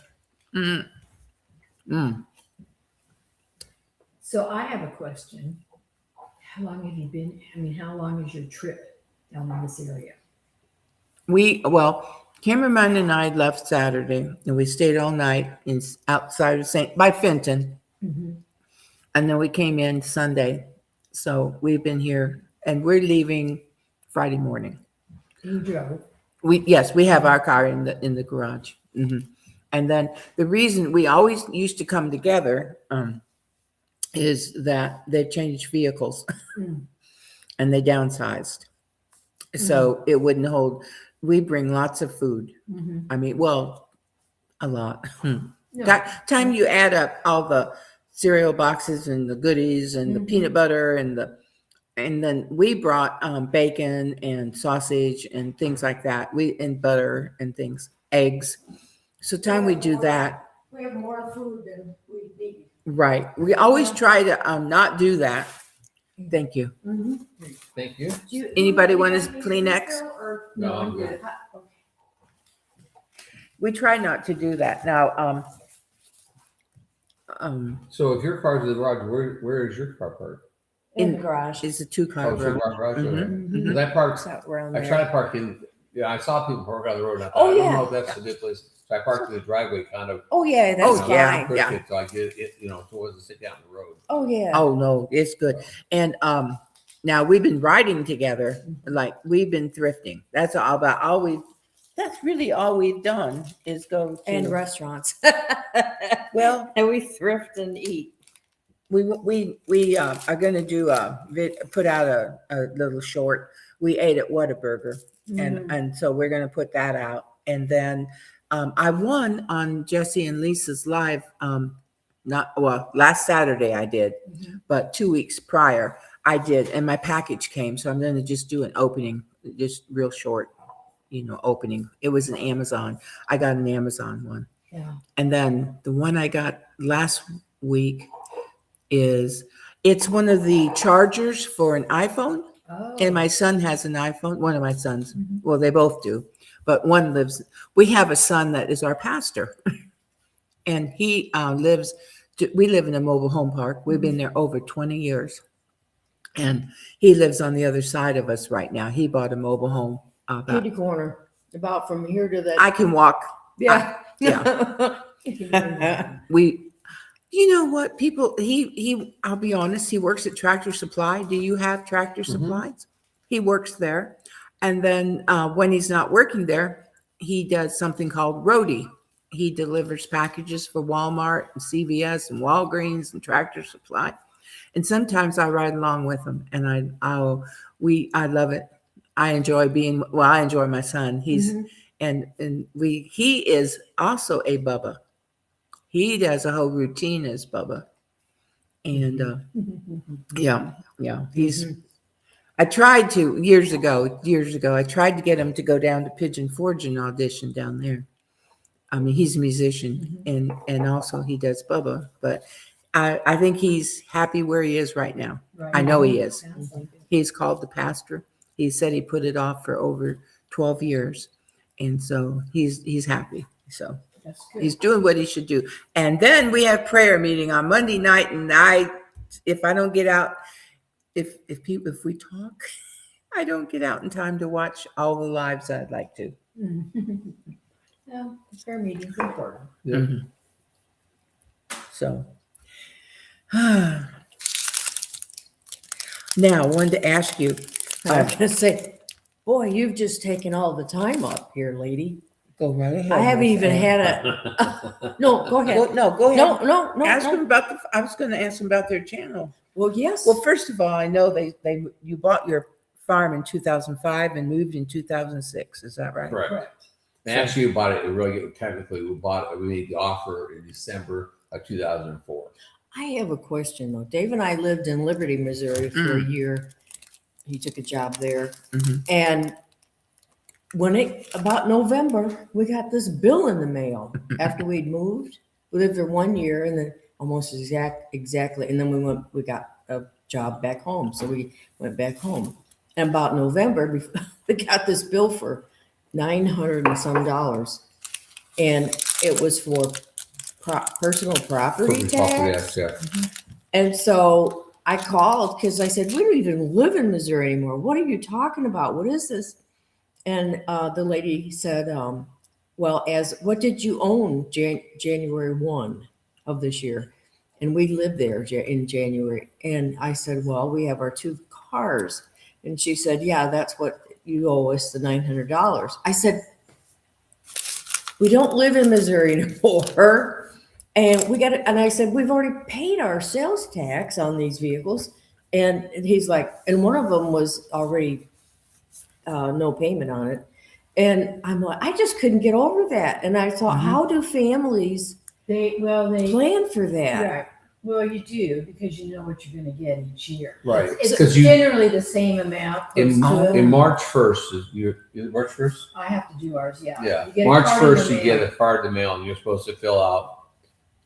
Mm. Mm. So I have a question. How long have you been? I mean, how long is your trip down in this area? Cameraman and I left Saturday and we stayed all night outside of by Fenton. And then we came in Sunday. So we've been here and we're leaving Friday morning. You drove. Yes, we have our car in the garage. And then the reason we always used to come together is that they changed vehicles and they downsized. So it wouldn't hold. We bring lots of food. I mean, well, a lot. Time you add up all the cereal boxes and the goodies and the peanut butter and then we brought bacon and sausage and things like that. And butter and things, eggs. So time we do that. We have more food than we need. Right. We always try to not do that. Thank you. Thank you. Anybody want a Kleenex? No, I'm good. We try not to do that. Now, So if your car's in the garage, where is your car parked? In the garage. it's a 2-car Oh, it's in garage. the garage. Mhm. Okay. 'Cause I parked. It's out around I there. try to park in. Yeah, I saw people park on the road. And I thought, Oh, I don't yeah. know if that's a good place. So I parked in the driveway, kind of. Oh yeah, that's Oh, yeah. fine. Pushed it so I get it, so it wasn't sit down the road. Oh yeah. Oh, no, it's good. And now we've been riding together, like we've been thrifting. That's that's really all we've done is go to. And restaurants. Well, and we thrift and eat. we are going to do put out a little short. We ate at Whataburger. And so we're going to put that out. And then I won on Jesse and Lisa's live, last Saturday I did, but 2 weeks prior I did, and my package came. So I'm going to just do an opening, just real short, opening. It was an Amazon. I got an Amazon one. Yeah. And then the one I got last week it's one of the chargers for an iPhone. Oh. And my son has an iPhone, one of my sons. Mhm. Well, they both do, but we have a son that is our pastor. And he we live in a mobile home park. We've been there over 20 years. And he lives on the other side of us right now. He bought a mobile home. Kitty corner, about from here to that. I can walk. Yeah. You know what, people, I'll be honest, he works at Tractor Supply. Do you have Tractor Supplies? He works there. And then when he's not working there, he does something called roadie. He delivers packages for Walmart and CVS and Walgreens and Tractor Supply. And sometimes I ride along with him, and I love it. I enjoy my son. He is also a Bubba. He does a whole routine as Bubba. And I tried to years ago, I tried to get him to go down to Pigeon Forge and audition down there. I mean, he's a musician and also he does Bubba, but I think he's happy where he is right now. Right. I know he is. Sounds like it. He's called the pastor. He said he put it off for over 12 years. And so he's happy. So That's good. he's doing what he should do. And then we have prayer meeting on Monday night. And if I don't get out, if we talk, I don't get out in time to watch all the lives I'd like to. No, the prayer meeting's important. Yeah. Mhm. So now I wanted to ask you, I was gonna say, boy, you've just taken all the time up here, lady. go right ahead. I haven't Miss even Ann. had a. No, go ahead. Go ahead. No. Ask them about I was going to ask them about their channel. Well, yes. Well, first of all, I know you bought your farm in 2005 and moved in 2006. Is that right? Correct. And actually, we bought it. We made the offer in December of 2004. I have a question though. Dave and I lived in Liberty, Missouri for a year. He took a job there. Mhm. And about November, we got this bill in the mail after we'd moved. We lived there 1 year and then almost exactly. And then we got a job back home. So we went back home. And about November, we got this bill for $900 and some. And it was for personal property tax. Yeah. And so I called because I said, we don't even live in Missouri anymore. What are you talking about? What is this? And the lady said, well, what did you own January 1 of this year? And we lived there in January. And I said, well, we have our 2 cars. And she said, yeah, that's what you owe us, the $900. I said, we don't live in Missouri anymore. And we got it. And I said, we've already paid our sales tax on these vehicles. And he's like, and one of them was already no payment on it. And I'm like, I just couldn't get over that. And I thought, how do families They plan for that? right. Well, you do because you know what you're going to get each year. Right. It's 'Cause you- generally the same amount. In Close to- March 1st, is March 1st? I have to do ours. Yeah. Yeah. You get a March card in the 1st, you mail. get a card in the mail and you're supposed to fill out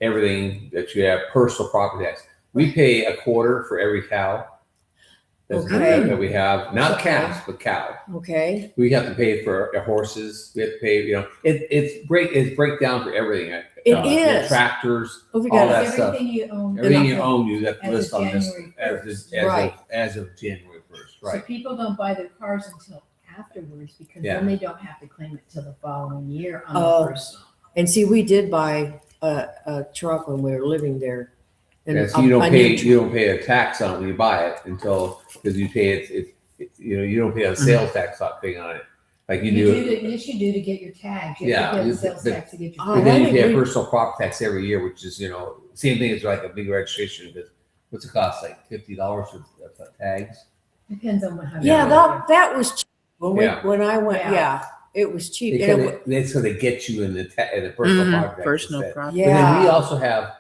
everything that you have personal property tax. We pay a quarter for every cow Okay. that we have, not Okay. calves, but cow. Okay. We have to pay for our horses. We have to pay, it's breakdown for everything. It the is. Tractors, Oh, we all got that Everything stuff. you own. Everything you as of- own, you have to as list of on this January Right. as of January 1st, So right? people don't buy their cars until afterwards because Yeah. then they don't have to claim it till the following year on Oh. the personal. And see, we did buy a truck when we were living there. And Yeah, so you don't a pay new you don't pay a tax on it when you buy it because you pay it you don't pay a sales tax thing on it like you do. Yes, you do to get your tags. You have to Yeah, pay you- the sales but- tax to get your. Oh, But then you that pay a we- personal property tax every year, which is same thing as like a big registration. Because what's it cost? Like $50 for tags. Depends on how. Yeah, you that was cheap. Yeah. When I went, Yeah. yeah, it was cheap. And it That's so they get you in the personal Mhm, property tax. personal instead. property. But then we Yeah. also have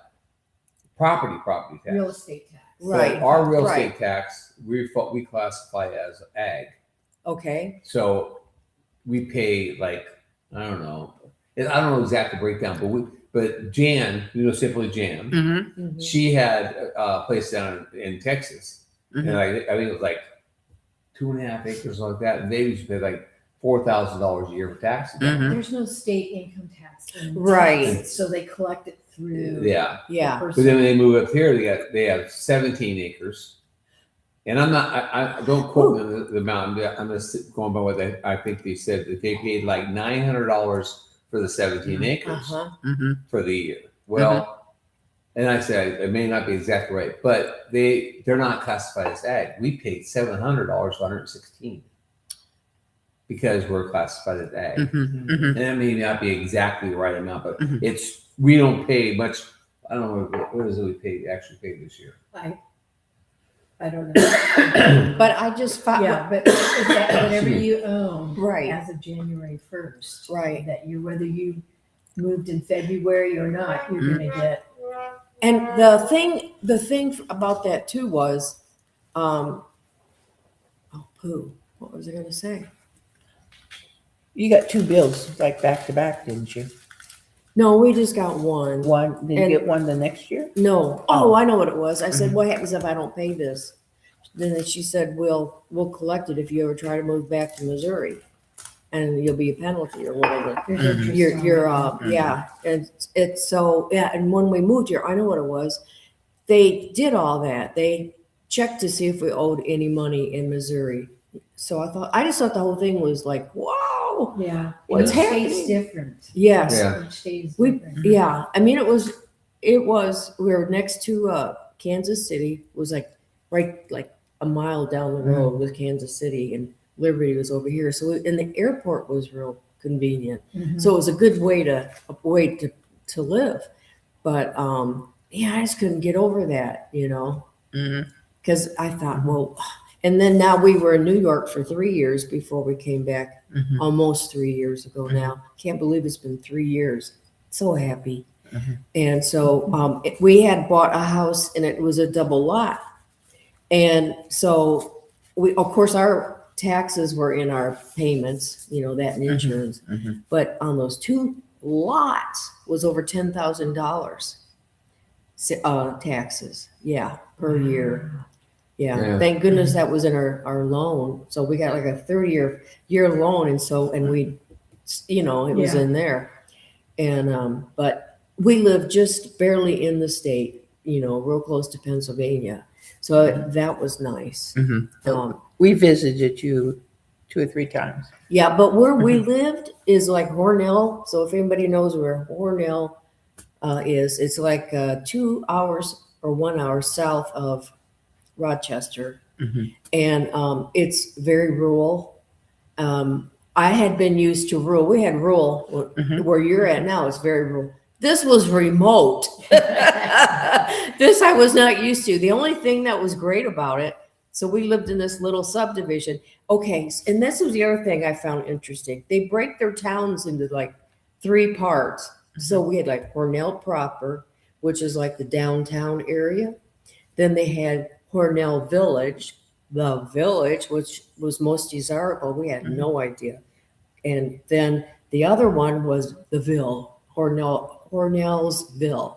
property tax. Real estate tax. So Right, our real right. estate tax we classify as ag. okay. So we pay like, I don't know, And I don't know exactly breakdown, but Jan, Simply Jan, Mm-hmm. she had a place down in Texas, Mhm. and I think it was like 2.5 acres like that, and they used to pay like $4,000 a year for taxes. Mhm. There's no state income tax in Right. Texas, so they collect it through. Yeah, Yeah. but then when they move up here, they have 17 acres. And I'm not. I don't quote me on the amount. I'm just going by what I think they said that they paid like $900 for the 17 acres Uh-huh. Mm-hmm. for the year. Well, and I said it may not be exactly right, but they're not classified as ag. We paid $700 for 116 because we're classified as ag, Mm-hmm. and that may not be exactly the right amount, but Mhm. we don't pay much. I don't know what is it we actually paid this year. I don't know. But I just found, Yeah, but is that whatever you own Right. as of January 1st, Right. that whether you moved in February or not, you're Mhm. going to get. and the thing about that too was, what was I going to say? You got 2 bills like back to back, didn't you? No, we just got one. One, did you And- get one the next year? No. Oh. Oh, I know what it was. I said, Mhm. what happens if I don't pay this? Then she said, we'll collect it if you ever try to move back to Missouri, and you'll be a penalty or whatever. There's Mhm. interest You're on it. yeah. It's so, yeah. And when we moved here, I know what it was. They did all that. They checked to see if we owed any money in Missouri. So I just thought the whole thing was like, wow. Yeah. What's Each happening? state's different. Yes. Yeah. Each state is We- different. Yeah, I mean, we were next to Kansas City, was like right like a mile down the road with Kansas City, and Liberty was over here. So, and the airport was real convenient. Mhm. So it was a good way to live. But yeah, I just couldn't get over that, Mm-hmm. because I thought, well, and then now we were in New York for 3 years before we came back, Mhm. almost 3 years ago now. Can't believe it's been 3 years. So happy. Mhm. And so we had bought a house, and it was a double lot. And so of course, our taxes were in our payments, that and insurance. Mhm. But on those 2 lots was over $10,000 taxes. Yeah, per year. Yeah. Yeah. Thank goodness that was in our loan. So we got like a 30-year loan. And we, it was Yeah. in there. And, but we live just barely in the state, real close to Pennsylvania. So that was nice. Mhm. We visited you 2 or 3 times. Yeah, but where we lived is like Hornell. So if anybody knows where Hornell is, it's like 2 hours or 1 hour south of Rochester. Mhm. And it's very rural. I had been used to rural. We had rural Mhm. where you're at now. It's very rural. This was remote. This I was not used to. The only thing that was great about it, so we lived in this little subdivision. Okay, and this was the other thing I found interesting. They break their towns into like 3 parts. So we had like Hornell proper, which is like the downtown area. Then they had Hornell Village, the village, which was most desirable. We had no idea. And then the other one was the Ville, Hornellsville.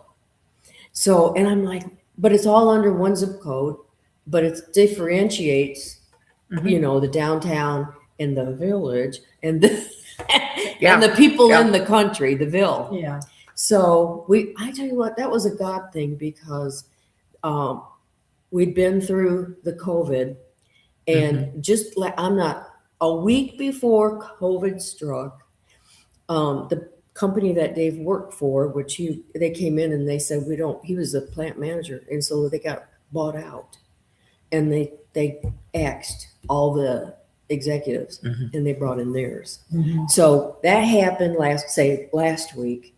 So, and I'm like, but it's all under one zip code, but it differentiates, the downtown and the village and the, and the people in the country, the Ville. Yeah. So I tell you what, that was a God thing because we'd been through the COVID, and just like a week before COVID struck, the company that Dave worked for, which they came in and they said, he was a plant manager. And so they got bought out, and they axed all the executives and they brought in theirs. Mhm. So that happened last week.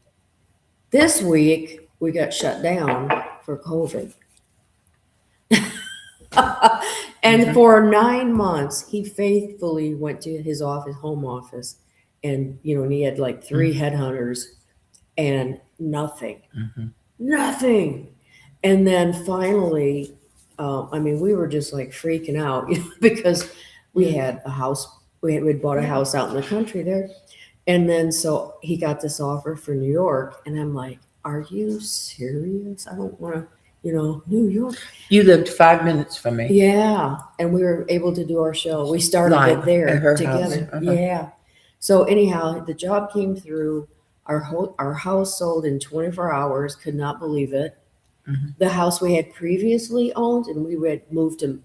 This week we got shut down for COVID. And for 9 months, he faithfully went to his home office, and and he had like 3 headhunters, and nothing. And then finally, we were just like freaking out because we had a house. We'd bought a house out in the country there, And then so he got this offer for New York, and I'm like, are you serious? I don't want to, New York. You lived 5 minutes from me. Yeah, and we were able to do our show. We started Live it there at her together. house. Yeah. So anyhow, the job came through. Our house sold in 24 hours. Could not believe it. Mhm. The house we had previously owned, and we had moved to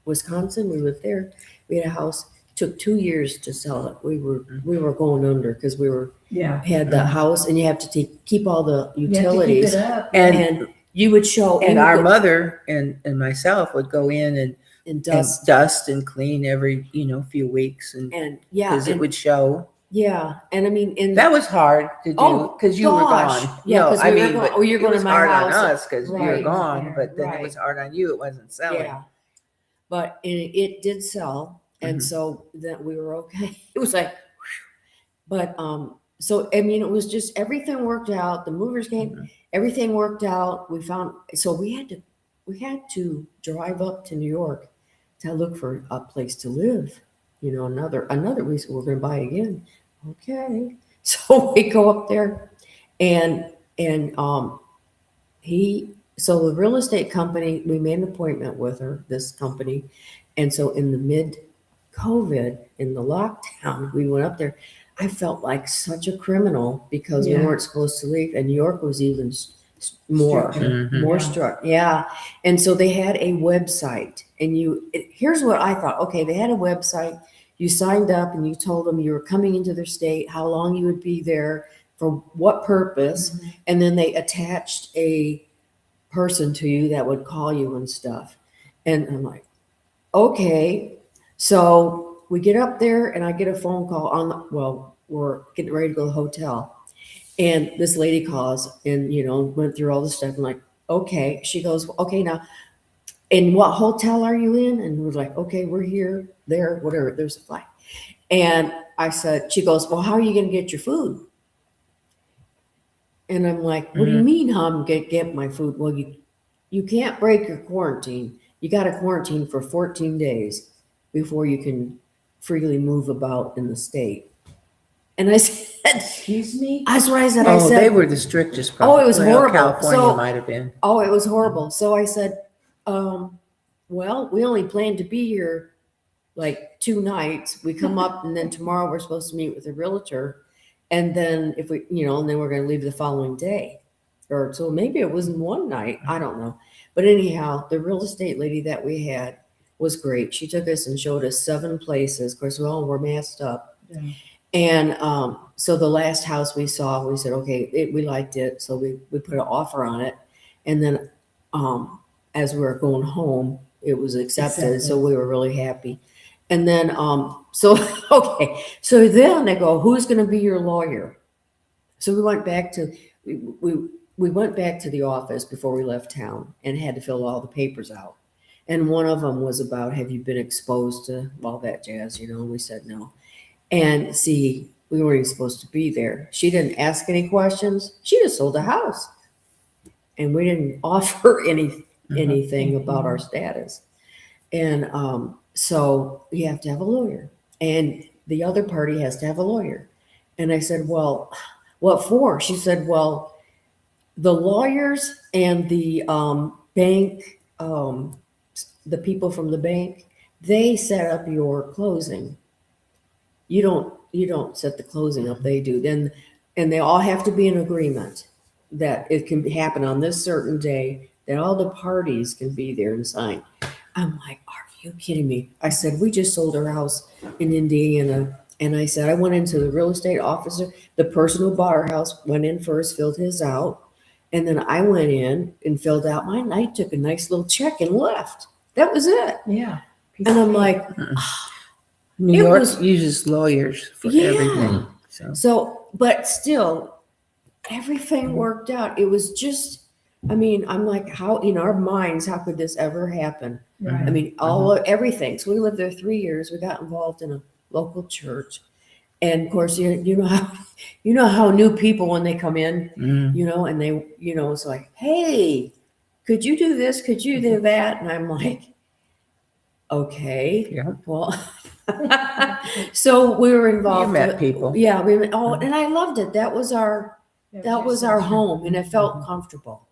Wisconsin. We lived there. We had a house. Took 2 years to sell it. We were going under because we had the house, and you have to keep all the You have to keep utilities, it up. and you would show. And you would our get- mother and myself would go in and and dust dust and clean every, few weeks, and and yeah, because it and, would show. yeah, and I mean, in That was hard to do Oh, because you were gosh. gone. Yeah, No, 'cause I we were mean, going- but oh, you're it going to was my hard house. on us because you were Right. gone, Yeah, but then it right. was hard on you. It wasn't selling. yeah, but it did sell, and Mhm. so that we were okay. It was like, but so I mean, it was just everything worked out. The movers came, Mhm. everything worked out. We found so we had to drive up to New York to look for a place to live. Another reason we're going to buy again. Okay, so we go up there, and so the real estate company, we made an appointment with this company, and so in the mid-COVID, in the lockdown, we went up there. I felt like such a criminal because we Yeah. weren't supposed to leave, and New York was even more Stricter. Mhm. more Yeah. struck. Yeah. And so they had a website, and here's what I thought. Okay, they had a website. You signed up and you told them you were coming into their state, how long you would be there, for what purpose, Mhm. and then they attached a person to you that would call you and stuff. And I'm like, okay. So we get up there, and I get a phone call we're getting ready to go to the hotel. And this lady calls and, went through all the stuff. I'm like, okay. She goes, okay, now, in what hotel are you in? And we're like, okay, we're here, there, whatever. There's a flight. And she goes, well, how are you going to get your food? And I'm like, what do you mean how I'm going to get my food? Well, you can't break your quarantine. You got to quarantine for 14 days before you can freely move about in the state. And I said, Excuse me? that's what I said. Oh, they were the strictest. Oh, it was Well, horrible. California So- might have been. Oh, it was horrible. So I said, well, we only plan to be here like 2 nights. We come up, and then tomorrow we're supposed to meet with a realtor. And then and then we're going to leave the following day. Or so maybe it was in 1 night. I don't know. But anyhow, the real estate lady that we had was great. She took us and showed us 7 places. Of course, we all were masked up. Yeah. And so the last house we saw, we said, okay, we liked it. So we put an offer on it. And then as we were going home, it was accepted. So we were really happy. And then, so then they go, who's going to be your lawyer? So we went back to, we went back to the office before we left town and had to fill all the papers out. And one of them was about, have you been exposed to all that jazz, and we said no. And see, we weren't even supposed to be there. She didn't ask any questions. She just sold a house. And we didn't offer anything about our status. And so you have to have a lawyer. And the other party has to have a lawyer. And I said, well, what for? She said, well, the lawyers and the bank, the people from the bank, they set up your closing. You don't set the closing up, they do. Then, and they all have to be in agreement that it can happen on this certain day, that all the parties can be there and sign. I'm like, are you kidding me? I said, we just sold our house in Indiana. And I said, I went into the real estate officer, the person who bought our house went in first, filled his out. And then I went in and filled out mine. I took a nice little check and left. That was it. Yeah. And I'm like, New It York was- uses lawyers for Yeah. everything. So but still, everything worked out. It was just, I mean, I'm like, how in our minds, how could this ever happen? Right. I mean, everything. So we lived there 3 years. We got involved in a local church. And of course, you know how new people, when they come in, mm, and they, it's like, hey, could you do this? Could you do that? And I'm like, okay, Yeah. well, So we were involved. You met people. Yeah, we met. Oh, and I loved it. That was our your home, and it Mm-hmm. felt comfortable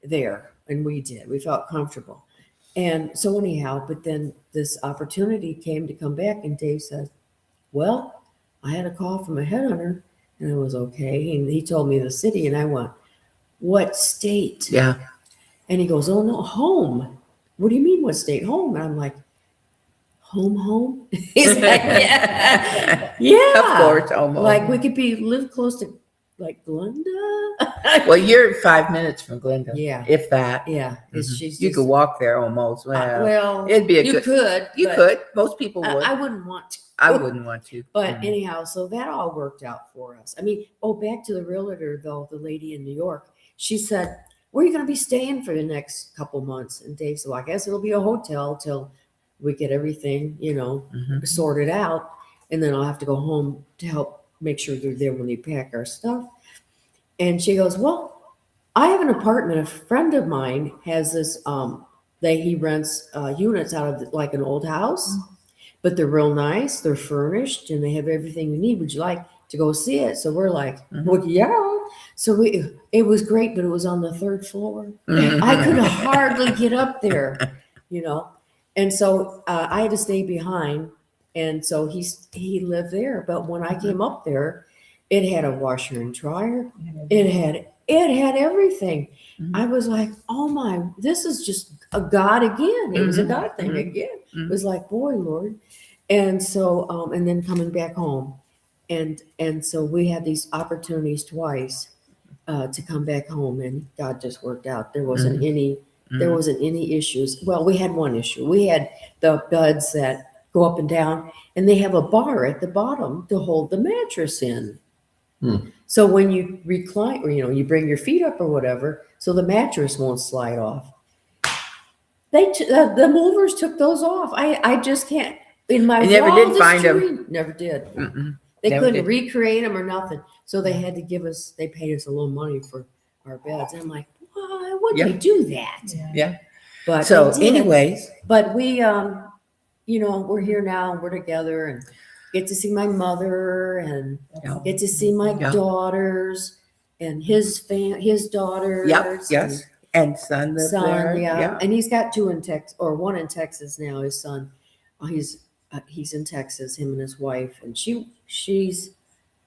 there, and we did. We felt comfortable, and so anyhow. But then this opportunity came to come back, and Dave said, "Well, I had a call from a headhunter, and I was okay." And he told me the city, and I went, "What state?" Yeah. And he goes, "Oh no, home. What do you mean, what state? Home?" And I'm like, home? He's like, yeah. Yeah. Of course, almost. Like we could live close to like Glenda. Well, you're 5 minutes from Glenda. Yeah. If that. Yeah. It's Mhm. she's You just, could walk there almost. Well, well, it'd be a you good. could. You but could. Most people would. I wouldn't want to. I wouldn't want to. But Mhm. anyhow, so that all worked out for us. I mean, back to the realtor though, the lady in New York, she said, "Where are you going to be staying for the next couple months?" And Dave said, "Well, I guess it'll be a hotel till we get everything, Mhm. sorted out. And then I'll have to go home to help make sure they're there when they pack our stuff." And she goes, "Well, I have an apartment. A friend of mine has this, he rents units out of like an old house, but they're real nice. They're furnished and they have everything you need. Would you like to go see it?" So we're like, "Well, yeah." So it was great, but it was on the 3rd floor. Mhm. I could hardly get up there, And so I had to stay behind. And so he lived there. But when I came up there, it had a washer and dryer. It had everything. Mhm. I was like, "Oh my, this is just a God again." It was a Mhm. God thing Mhm. again. Mhm. It was like, "Boy, Lord." And so, and then coming back home. And so we had these opportunities twice to come back home, and God just worked out. There wasn't there wasn't any issues. Well, we had one issue. We had the beds that go up and down, and they have a bar at the bottom to hold the mattress in. So when you recline, or you bring your feet up or whatever, so the mattress won't slide off. The movers took those off. I just can't. In my I never did wildest find 'em. dream- Never did. Mm-mm. They Never couldn't did. recreate them or nothing. So they had to they paid us a little money for our beds. And I'm like, why would Yeah. we do that? Yeah. But So, they did. anyways, But we, we're here now and we're together and get to see my mother and Yeah. get to see my Yeah. daughters and his daughters. yep, yes, and son lives Son, there. yeah. And he's got 2 in Texas, or 1 in Texas now. His son, he's in Texas. Him and his wife, and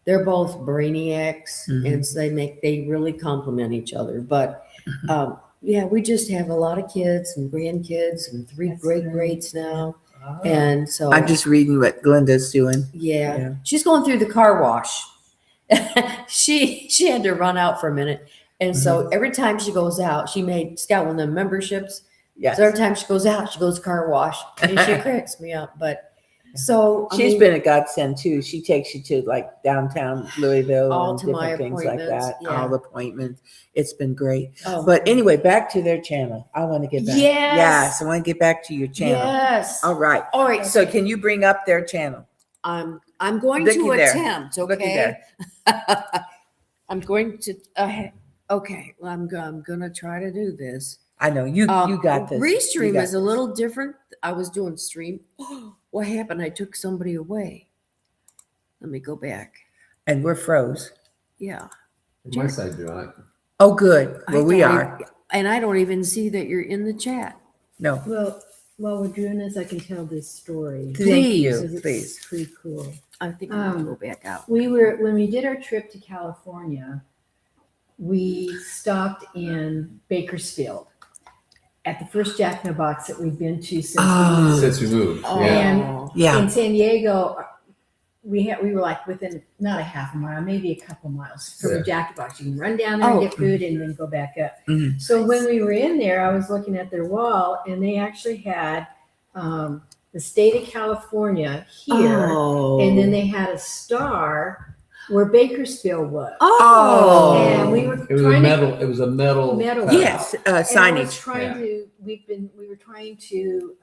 they're both brainiacs, Mhm. and so they really complement each other. But Mhm. yeah, we just have a lot of kids and grandkids and 3 That's great great. greats now, Oh. and so I'm just reading what Glenda's doing. yeah, she's going through the car wash. she had to run out for a minute, and so every time she goes out, she's got one of the memberships. Yes. So every time she goes out, she goes car wash, and she cracks me up. But so She's been a godsend too. She takes you to like downtown Louisville All and to my different things like appointments, that. yeah. All the appointments. It's been great. oh, But anyway, back to their channel. I want to get back. Yes. Yes, I want to get back to your channel. yes. All right. All right. So can you bring up their channel? I'm going Looky to there. attempt. Looky Okay. there. I'm going to. Okay. Well, I'm gonna try to do this. I know you got this. You Restream got is a this. little different. I was doing stream. What happened? I took somebody away. Let me go back. And we're froze. Yeah. My side do not. Oh, good. I Well, we don't are. and I don't even see that you're in the chat. No. Well, while we're doing this, I can tell this story. Thank Please. you. Because it's Please. pretty cool. I think I'm gonna go back out. When we did our trip to California, we stopped in Bakersfield at the first Jack in the Box that we've been to since Oh. Since we moved. Oh. Yeah. And Yeah. in San Diego, we were like within not a half a mile, maybe a couple miles from Yeah. the Jack in the Box. You can run down there and Oh. get food and then go back up. Mhm. So when we were in there, I was looking at their wall, and they actually had the state of California here, Oh. and then they had a star where Bakersfield was. Oh. And we were It was a trying metal. It was a metal. Metal. cutout. Yes. And I was Signage. trying Yeah. to. We were trying to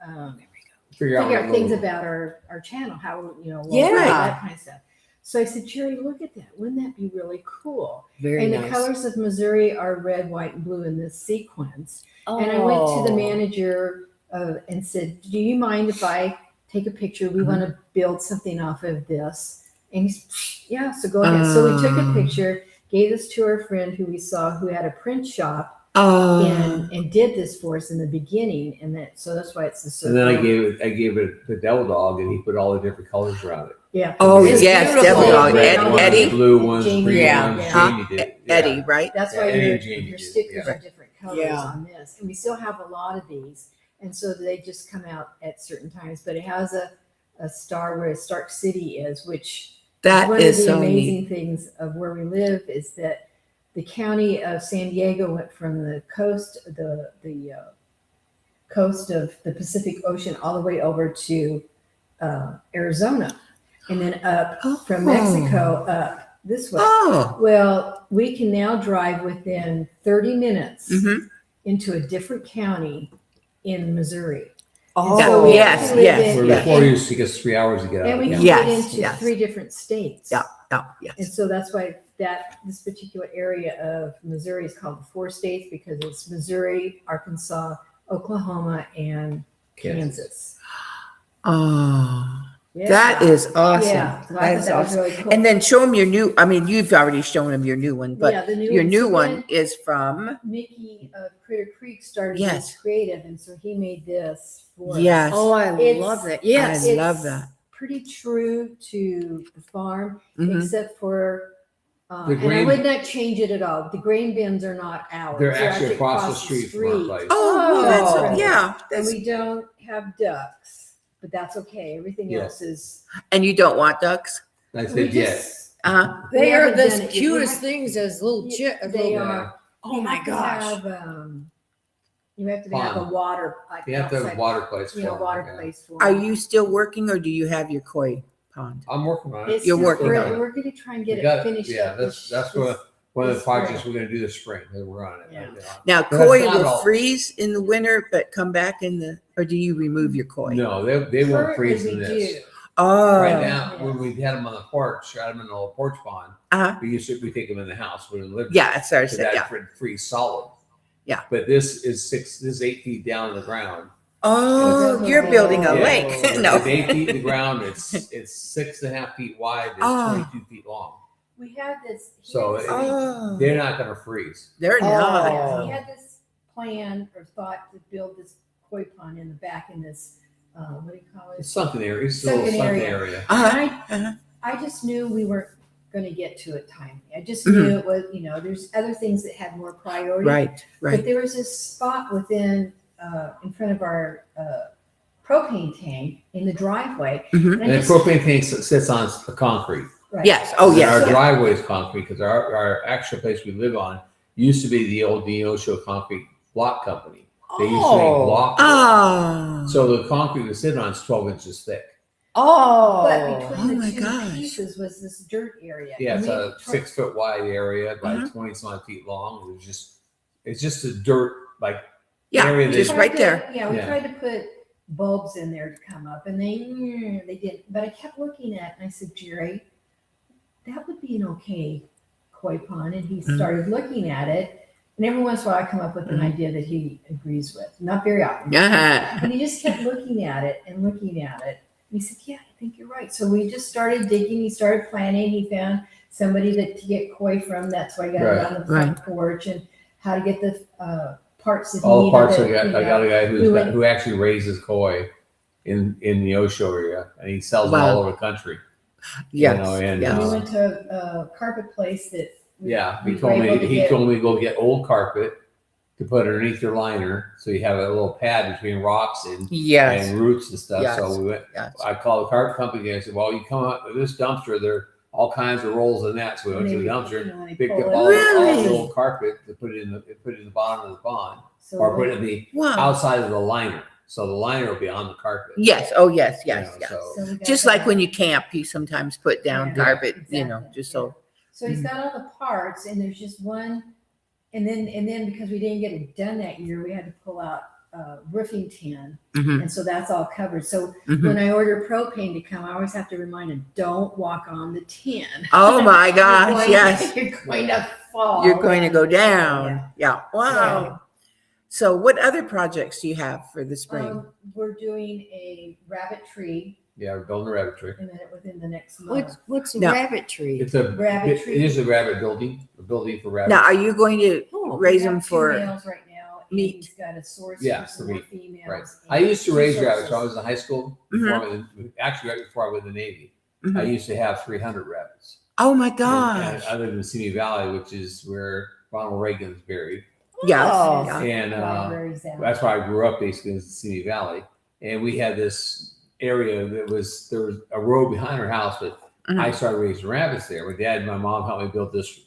Figure figure out out things little- about our channel, how what Yeah. that kind of stuff. So I said, Jerry, look at that. Wouldn't that be really cool? Very And nice. the colors of Missouri are red, white, and blue in this sequence. And I went to the Oh. manager and said, do you mind if I take a picture. We want to build something off of this. And he's, yeah, so go ahead. So we took a picture, gave this to our friend who we saw who had a print shop and did this for us in the beginning. And so that's why it's the circle. And then I gave it the devil dog, and he put all the different colors around it. Yeah. Oh, It's yes, beautiful. devil dog. Red ones, Eddie. blue ones, Jamie, green yeah. ones. Huh? Jamie did. Yeah. Eddie, right? That's Yeah, why Eddie your, and Jamie your did, stickers yeah. are different colors Yeah. on this. And we still have a lot of these. And so they just come out at certain times. But it has a star where Stark City is, which That one is of the so amazing neat. things of where we live is that the county of San Diego went from the coast, the coast of the Pacific Ocean all the way over to Arizona, and then up from Mexico up this way. Oh. Well, we can now drive within 30 minutes Mhm. into a different county in Missouri. Oh, so we yes, can live yes, Where in- yes. before it used to take us 3 hours to get out. And we of can town. Yes, get into yes. 3 different states. Yeah. Oh, And yes. so that's why this particular area of Missouri is called the 4 states, because it's Missouri, Arkansas, Oklahoma, and Kansas. Oh, Yeah. that is awesome. Yeah, so I That thought is that was awesome. really cool. And then show them your new, I mean, you've already shown them your new one, but yeah, the new your one. new So one then is from, Mickey of Critter Creek started Yes. this creative, and so he made this for us. yes. Oh, I It's- love it. Yes. I It's love that. pretty true to the farm, Mhm. except for, The and I grain- would not change it at all. The grain bins are not ours. They're actually across the street from our place. Oh, well, Oh. that's, yeah. And That's, we don't have ducks, but that's okay. Everything Yeah. else is. and you don't want ducks? I we said yes. just- Uh-huh. We They are haven't the done it yet. We cutest have- things as little chip. They Yeah. are. Oh You my have to gosh. have, you have to have a Pond. water. Like You have to have a outside, water place for you know, them, water yeah. place for. Are them. you still working or do you have your koi pond? I'm working on it. It's You're just working really- on it. We're going to try and We get got it finished. Yeah, up that's this- one of the this projects spring. we're going to do this spring. That we're on it. Yeah. Now, But koi it's not will all- freeze in the winter, but come back in the, or do you remove your koi? No, they won't freeze Currently in we this. do. Oh. Right now, Yeah. when we had them on the porch, had them in a little porch pond, Uh-huh. we take them in the house. We live. Yeah, that's what I So said, that yeah. freeze solid. Yeah. But this is 8 feet down on the ground. Oh, you're building a Yeah. lake. It's No. 8 feet in the ground. It's 6.5 feet wide. It's Oh. 22 feet long. We had this. he So had this- Oh. They're not going to freeze. They're not. Yeah, he had this plan or thought to build this koi pond in the back in this, what do you call it? It's something area. It's a little Sunken sunken area. area. Uh-huh. And Uh-huh. I just knew we weren't going to get to it timely. I just Mhm. knew it was, there's other things that had more priority. Right, But right. there was this spot within, in front of our propane tank in the driveway. Mhm. And I And the just- propane tank sits on concrete. right. Yes. Oh, And yes. Our yes. driveway is concrete because our actual place we live on used to be the old Neosho Concrete Block Company. They used to make Oh. block. Oh. So the concrete we sit on is 12 inches thick. Oh. But between Oh my the two gosh. pieces was this dirt area. Yeah, And it's we a tried- 6 foot wide area by Uh-huh. 20 some odd feet long. It's just a dirt like Yeah, area just that- right there. Yeah, we Yeah. tried to put bulbs in there to come up, and they didn't. But I kept looking at it, and I said, Jerry, that would be an okay koi pond. And he Mhm. started looking at it, and every once in a while I come up with an Mhm. idea that he agrees with. Not very often. Yeah. And he just kept looking at it and looking at it. And he said, yeah, I think you're right. So we just started digging. He started planning. He found somebody to get koi from. That's why I got Right, it on the front porch, and how to get the parts that he all the needed. parts. that, I got a guy we went- who actually raises koi in the Osho area, and he sells them Wow. all over the country. Yes. and, yes. we uh, went to a carpet place that we, Yeah, we he were told able to me get- to go get old carpet to put underneath your liner, so you have a little pad between rocks Yes. and roots and stuff. Yes. So we went. Yes. I called the carpet company and I said, "Well, you come up with this dumpster. There are all kinds of rolls in that." So we went to the dumpster, when they picked pull up it all, out. Really? the old carpet to put it in the bottom of the pond, So or put we- it in the Wow. outside of the liner. So the liner will be on the carpet. Yes. Oh, yes, you yes, know, yes. so- so we got Just like that. when you camp, you sometimes put down Yeah, carpet, exactly, just yeah. so. So he's got all the parts, and there's just one, and then because we didn't get it done that year, we had to pull out roofing tin, Mhm, and so that's all covered. So mhm. when I order propane to come, I always have to remind him, don't walk on the tin. Oh my You're gosh, going- yes. you're going to fall. You're going to go down. Yeah. Wow. So what other projects do you have for the spring? We're doing a rabbit tree, Yeah, we're building a rabbit tree. and then within the next month. What's a No. rabbit tree? It's a Rabbit tree. It is a rabbit building, a building for rabbits. Now, are you going to Oh, raise We have them 2 for males right now. And meat? he's got a source Yeah, for some for more meat. females. Right. and I used to 2 raise rabbits sources. when I was in high school. Actually, right before I went in the Navy, I Mhm. used to have 300 rabbits. Oh my And gosh. I lived in Simi Valley, which is where Ronald Reagan's buried. Yes. Oh. Yeah. And Libraries out. that's where I grew up, basically in Simi Valley. And we had this area there was a road behind our house, but Mhm. I started raising rabbits there. My dad and my mom helped me build this,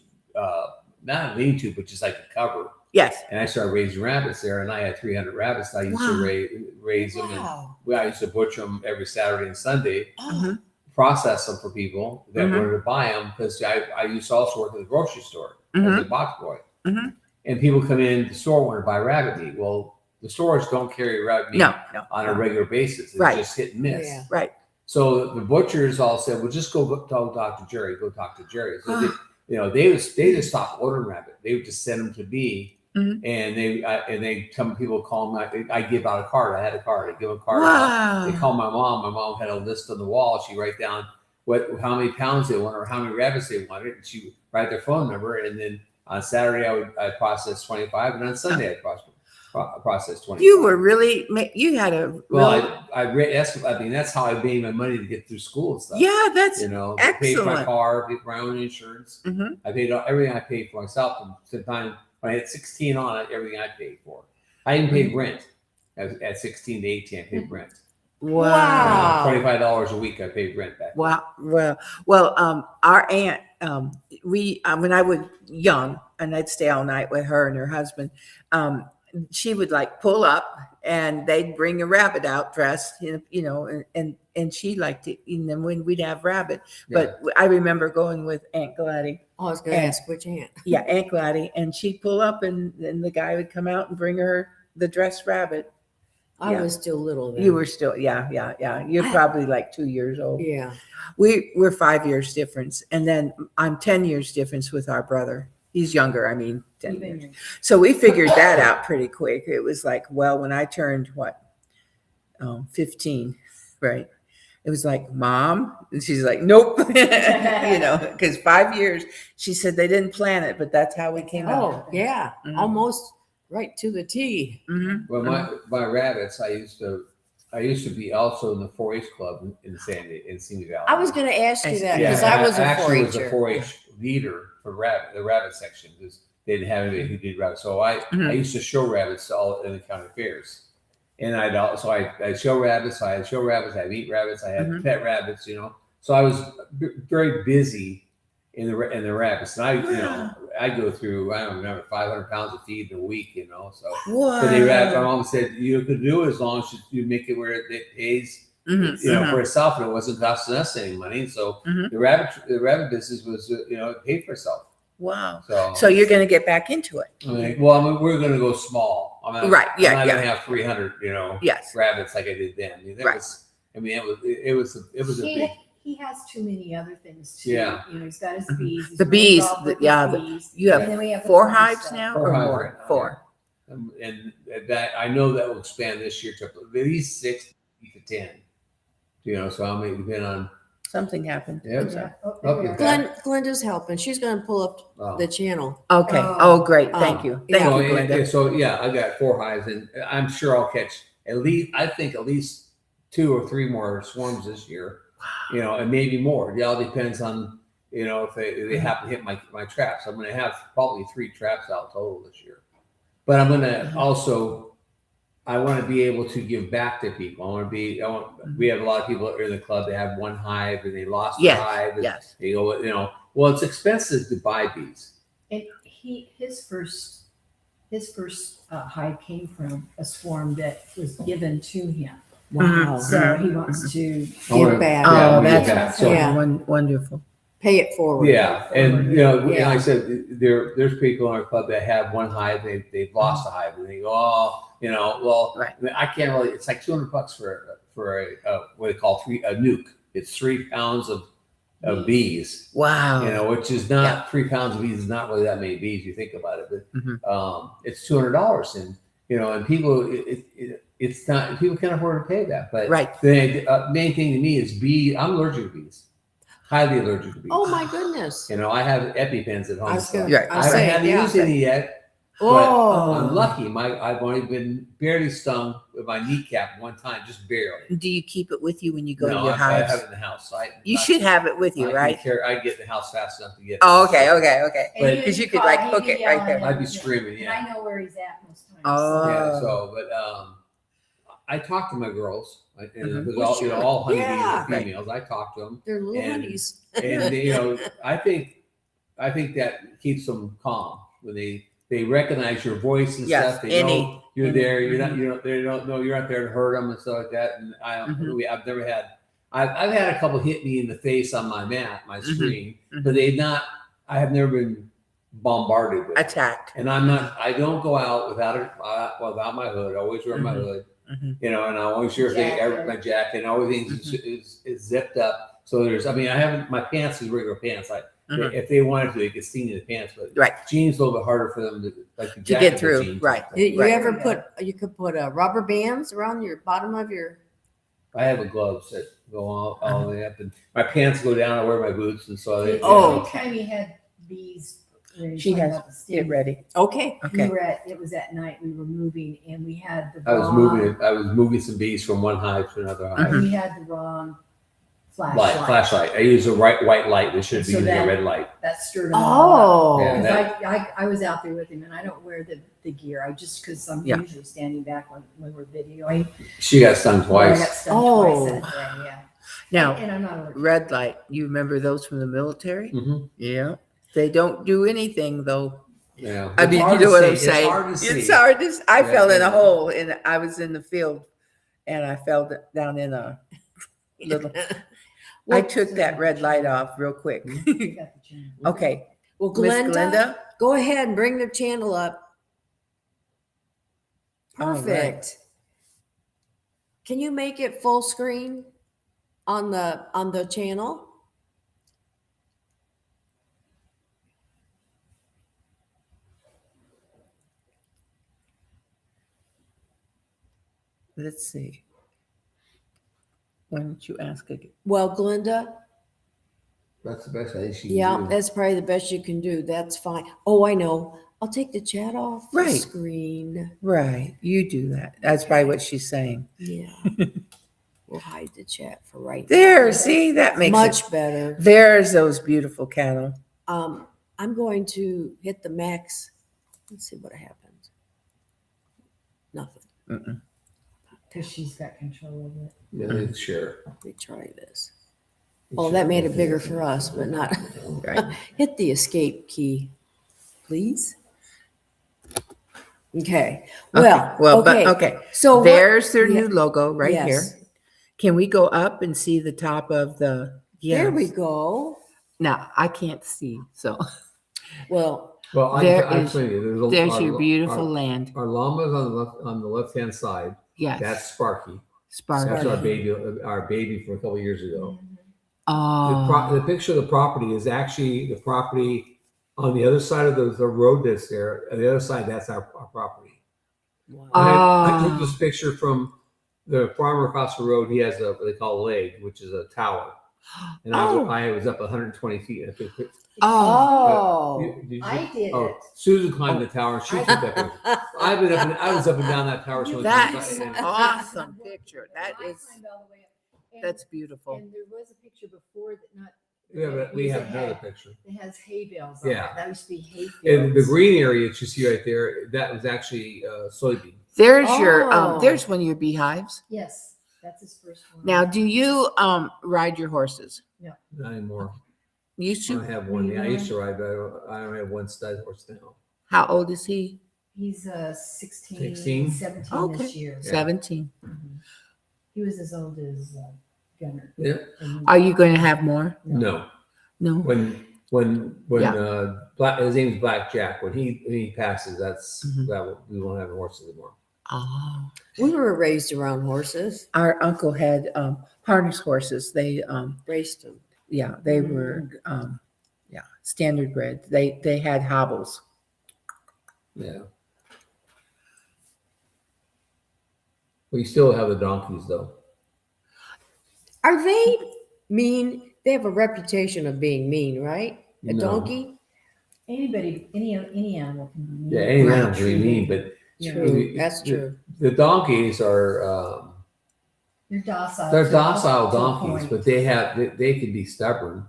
not a lean-to, but just like a cover. Yes. And I started raising rabbits there, and I had 300 rabbits. I used Wow. to raise them, Wow. and I used to butcher them every Saturday and Sunday, Oh, process them for people that Mhm. wanted to buy them, because I used to also work at the grocery store as Mhm. a box boy. Mhm. And people come in the store want to buy rabbit meat. Well, the stores don't carry rabbit meat No. No. on a regular basis. It's Right. just hit and miss. Yeah. Right. So the butchers all said, "Well, just go tell Dr. Jerry. Go talk to Jerry." So they just stopped ordering rabbit. They would just send them to me, Mhm. and they some people call them. I give out a card. I had a card. I give a card. Wow. They call my mom. My mom had a list on the wall. She write down how many pounds they want or how many rabbits they wanted, and she write their phone number. And then on Saturday I process 25, and on Sunday I process 25. You were really, you had a Well, that's how I made my money to get through school and stuff. yeah, that's You know, I paid for my excellent. car, paid for my own insurance. Mhm. I paid everything I paid for myself. And sometimes when I had 16 on it, everything I paid for. I even paid rent at 16 to 18. I paid rent. Wow. $25 a week. I paid rent back. Wow. Well, our aunt, we when I was young, and I'd stay all night with her and her husband. She would like pull up, and they'd bring a rabbit out dressed, and she liked it. And then when we'd have rabbit, but I remember going with Aunt Gladys. I was going to ask which aunt. Yeah, Aunt Gladys, and she'd pull up, and then the guy would come out and bring her the dressed rabbit. I Yeah. was still little then. You were still, yeah. You're probably like 2 years old. Yeah. We're 5 years difference, and then I'm 10 years difference with our brother. He's younger. 10 Even years. your- So we figured that out pretty quick. It was like, well, when I turned 15, right? It was like, Mom, and she's like, nope, because 5 years. She said they didn't plan it, but that's how we came out. Oh, yeah. Mhm. Almost right to the T. Mhm. Well, my rabbits, I used to be also in the 4-H club in Simi Valley. I was going to ask you that Yeah, because I was a actually was a 4-H'er. 4-H leader for the rabbit section, because they didn't have anybody who did rabbits. So I used to show rabbits to all in the county fairs, and I show rabbits. I had show rabbits. I had meat rabbits. I had pet rabbits. So I was very busy in the rabbits, and I go through, I don't remember, 500 pounds of feed in a week. So. What? But my mom said you could do it as long as you make it where it pays, Mhm. for itself, and it wasn't costing us any money. So Mhm. the rabbit business was, it paid for itself. Wow. So, So you're going to get back into it? we're going to go small. Right, yeah, I'm not yeah. going to have 300, Yes. rabbits like I did then. Right. It was a big. He has too many other things too. Yeah. He's got his bees. He's The really bees, involved with yeah, his bees. You And then we have the 4 fun hives stuff. now, 4 or hives more? right now, 4. And that I know that will expand this year to at least 6 to 10. So I may depend on. Something happened. Yeah. Yeah. Oh, there we Okay. are. Glenda's helping. She's going to pull up Oh. the channel. Okay. Oh. Oh, great. Thank you. Yeah. Thank you, Glenda. So I got 4 hives, and I'm sure I'll catch at least 2 or 3 more swarms this year. And maybe more. It all depends on if they happen to hit my traps. I'm going to have probably 3 traps out total this year. But I'm going to also. I want to be able to give back to people. We have a lot of people in the club that have 1 hive and they lost the Yes, hive. And yes. They go, well, it's expensive to buy bees. And his first hive came from a swarm that was given to him. Wow. So he wants to Give back. Oh, we that's give back. So, Yeah. Wonderful. Pay it forward. yeah, and Yeah. like I said, there's people in our club that have 1 hive, they've lost a hive, and they go, Right. I can't really. It's like $200 for a what they call a nuke. It's 3 pounds of bees. Wow. Which is not 3 pounds of bees is not really that many bees. You think about it, but Mhm. it's $200, and and people, it's not, people can't afford to pay that. But Right. the main thing to me is bees. I'm allergic to bees, highly allergic to bees. Oh my goodness. I have EpiPens at home. I was gonna, Right. I I was haven't saying, had to yeah. use any yet. Oh, I'm lucky. I've only been barely stung with my kneecap one time, just barely. Do you keep it with you when you go to No, your I hives? have it in the house. You should have it with you, right? I get in the house fast enough to get. Oh, okay, okay, okay. But- Because you could like hook it right there. I'd be screaming, And yeah. I know where he's at most times. Oh. Yeah. So, but I talk to my girls, and Mhm. because Well, all sure. all honeybees Yeah. are females. I talk to them, they're little And- honeys. and I think that keeps them calm when they recognize your voice and Yes, stuff. They know you're any. there. You're not. They don't know you're not there to hurt them and stuff like that. And I've never had. I've had a couple hit me in the face on my mat, my screen, but they've not. I have never been bombarded with it. Attacked. And I don't go out without my hood. I always wear my hood, and I always sure my jacket and everything is zipped up. So my pants is regular pants. If they wanted to, they could see me in the pants, but Right. jeans a little bit harder for them to To get through, jeans. right. You Right. ever you could put rubber bands around your bottom of your. I have a gloves that go all the way up, and my pants go down. I wear my boots, and so they. Anytime you had bees, when you She talking has about the sting, Get ready. Okay. Okay. it was at night, we were moving and we had the I was wrong, moving some bees from one hive to another hive. we had the wrong flashlight. Flashlight. I use a white light. They should be So using a that- red light. That stirred them all up. Oh. Yeah. Because I was out there with him and I don't wear the gear. Because I'm Yeah. usually standing back when we're videoing. She got stung I got twice. stung Oh. twice that day, yeah. Now, And I'm not allergic. red light. You remember those from the military? Mm-hmm. Yeah. They don't do anything though. Yeah. I It's mean, you hard know to what I'm see. saying? It's hard to see. It's hard to. I Yeah, fell in yeah. a hole, and I was in the field, and I fell down in a little. I took that red light off real quick. You got the channel. Okay, Well, Miss Glenda, Glenda. go ahead and bring the channel up. All right. Perfect. Can you make it full screen on the channel? Let's see. Why don't you ask again? Well, Glenda, That's the best I think she can yeah, do. that's probably the best you can do. That's fine. Oh, I know. I'll take the chat off the Right. screen. Right, you do that. That's probably what she's saying. Yeah. We'll hide the chat for right There, now. see, that makes Much it. better. There's those beautiful cattle. I'm going to hit the max. Let's see what happens. Nothing. Mm-mm. Because she's got control of it. Yeah, sure. Let me try this. Oh, that made it bigger for us, but not. Right. Hit the escape key, please. Okay. Well, okay. but okay. So what- There's their yeah, new logo right yes. here. Can we go up and see the top of the? There we Yes. go. Now I can't see, so Well, Well, There I is- tell you, there's your beautiful land. Our llamas on the left hand side. Yes, That's Sparky. Sparky. That's our baby from a couple years ago. Oh, The picture of the property is actually the property on the other side of the road that's there. On the other side, that's our property. wow. I took Oh. this picture from the farmer across the road. He has what they call a leg, which is a tower. And Oh. I was up 120 feet. I took it. Oh. Did you- I did Oh, it. Susan climbed the tower. And she took that picture. I was up and down that tower. So many that's times. awesome picture. That I is climbed all the way up. And- that's beautiful. And there was a picture before that not. Yeah, but we it have another had- picture. It has hay bales on Yeah. it. That used to be hay fields. And the green area that you see right there, that was actually soybean. There's your Oh. there's one of your beehives. Yes, that's his first one. Now, do you ride your horses? Not anymore. Used I don't to. have one. Yeah, I used to ride, but I don't have one stud horse now. How old is he? He's 16, 16? 17 Okay. this year. 17. Mhm. He was as old as Gunner. Yeah. And Are you going to have more? No. No. When Yeah. his name's Black Jack. When he passes, Mhm. we won't have horses anymore. Oh. We were raised around horses, Our uncle had harness horses. They raced them. yeah, they were standard bred. They had hobbles. Yeah. We still have the donkeys though. Are they mean? They have a reputation of being mean, right? A No. donkey? Anybody, any animal can be mean. Yeah, any Right. animals really mean, but True. That's true. The donkeys are They're docile. they're to- docile to a donkeys, point. but they can be stubborn.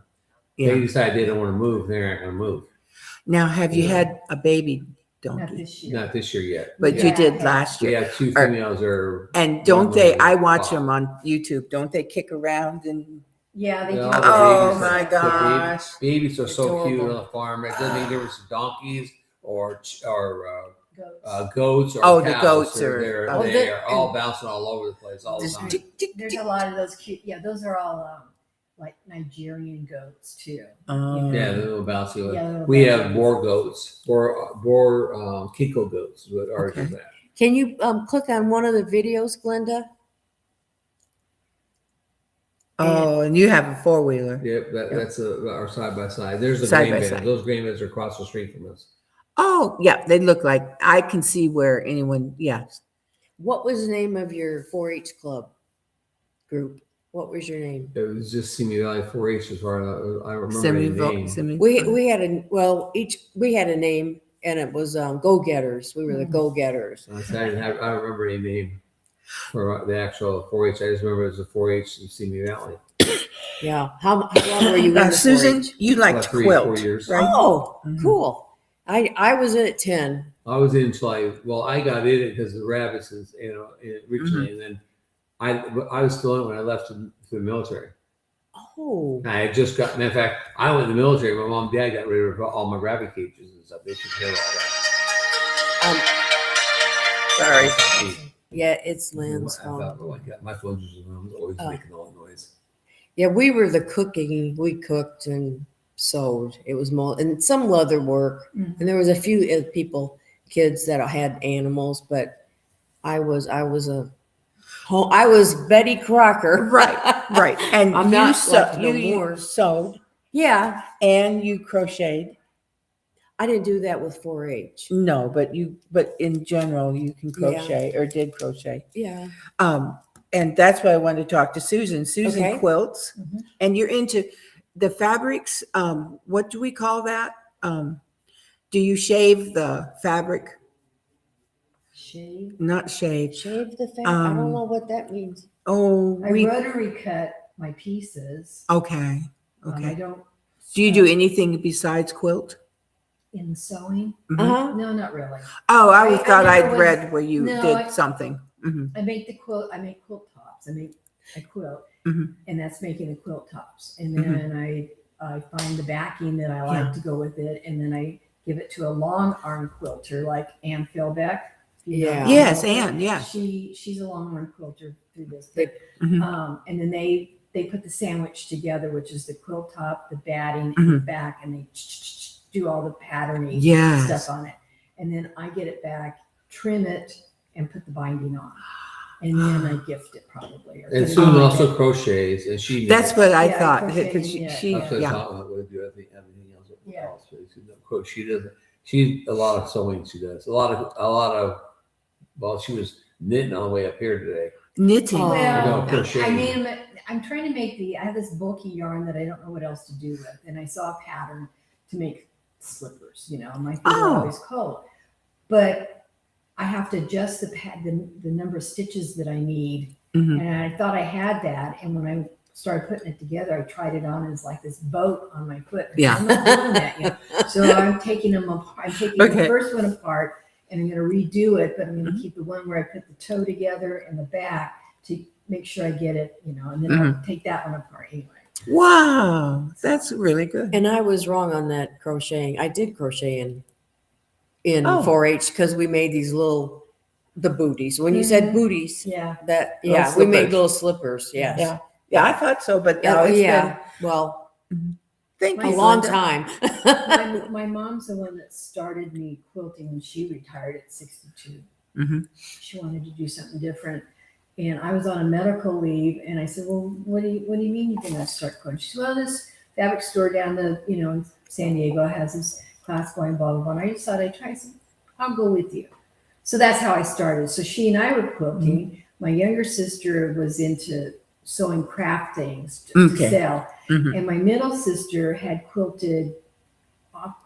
Yeah. They decide they don't want to move, they're not going to move. Now, have you Yeah. had a baby Not donkey? this year. Not this year yet. But Yeah. you did last We year. have two Or- females that are. And don't one they? little I watch pop. them on YouTube. Don't they kick around and? Yeah, they do. Yeah, all the Oh babies my are- the gosh. babies are so cute Adorable. on the farm. It doesn't make a difference if donkeys or Goats. goats or Oh, the cows. goats They're- are- they're- oh, they they- are all bouncing all over the place all the Just time. tick, tick, There's tick. a lot of those cute. Yeah, those are all like Nigerian goats too. Yeah, the little bouncy. Yeah, little We bouncy have ones. boar goats, boar Kiko goats. Is what ours is Okay. at. Can you click on one of the videos, Glenda? Oh, and you have a 4-wheeler. Yep, that's our side by side. There's the Side grain by bins. side. Those grain bins are across the street from us. Oh, yeah, they look like, I can see where anyone, yes. What was the name of your 4-H club group? What was your name? It was just Simi Valley 4-H as far as I remember the name. We had we had a name, and it was Go Getters. We were the Go Getters. I don't remember any name for the actual 4-H. I just remember it was a 4-H in Simi Valley. Yeah. How long were you in the Susan, 4-H? you like About to 3 or 4 quilt, years. right? Oh, Mhm. cool. I was in at 10. I was in until I got in it because of the rabbits, originally, and then I was still in it when I left for the military. Oh, I had just got. Matter of fact, I went in the military. My mom and dad got rid of all my rabbit cages and stuff. They took care of all Sorry. that. yeah, it's Lynn's I phone. thought, oh my God, my phone was always making all the noise. Yeah, we were the cooking. We cooked and sewed. It was more and some leather work, Mhm. and there was a few kids that had animals, but I was Betty Crocker. Right. And I'm you not like no you more. sewed Yeah, and you crocheted. I didn't do that with 4-H. No, but in general, you can crochet or did crochet. Yeah. And that's why I wanted to talk to Susan. Susan Okay. quilts, Mhm. and you're into the fabrics. What do we call that? Do you shave the fabric? Shave Not shave. the fabric. I don't Um, know what that means. Oh, I rotary cut my pieces. okay. I Okay. don't. Do you do anything besides quilt? in sewing? Mhm. Uh-huh. No, not really. Oh, I always I thought never I'd was- read where you No, did I- something. Mhm. I make the quilt. I make quilt tops. I quilt, Mhm. and that's making the quilt tops. And Mhm. then I find the backing that I like Yeah. to go with it, and then I give it to a long arm quilter like Ann Philbeck. You know Yeah. Ann Yes, Philbeck? Ann, yeah. She's a long arm quilter through this. They- Mhm. And then they put the sandwich together, which is the quilt top, the batting, and the back, and they do all the patterning Yes. stuff on it. And then I get it back, trim it, and put the binding on. And then I gift it probably. or And put it Susan on my also bed. crochets, and she. That's what I Yeah, thought. crocheting, Because yeah, she, That's what I yeah. thought I would do. I think everything else. Yeah. She doesn't. She a lot of sewing. She does a lot of. Well, she was knitting on the way up here today. Knitting. Oh. Well, No, crocheting. I mean, I'm trying to make I have this bulky yarn that I don't know what else to do with. And I saw a pattern to make slippers, my feet Oh. are always cold. But I have to adjust the number of stitches that I need. Mhm. And I thought I had that. And when I started putting it together, I tried it on as like this boat on my foot. Yeah. I'm not doing that yet. So I'm taking them apart. I'm taking Okay. the first one apart and I'm going to redo it, but I'm going to Mm-hmm. keep the one where I put the toe together and the back to make sure I get it, and then I'll take that one apart anyway. Wow, that's really good. And I was wrong on that crocheting. I did crochet in Oh. 4-H because we made these the booties. When you said booties, Yeah. Little we made slippers. little slippers. Yes. Yeah, yeah, I thought so, but Yeah, now it's yeah. Well, been. Thank a you, long Linda. time. My mom's the one that started me quilting when she retired at 62. Mhm. She wanted to do something different. And I was on a medical leave, and I said, "Well, what do you mean you're going to start quilting?" She said, "Well, this fabric store down in San Diego has this class going, blah blah blah." And I just thought I'd try. I said, "I'll go with you." So that's how I started. So she and I were quilting. my younger sister was into sewing craft things to Okay. sell. Mhm. And my middle sister had quilted,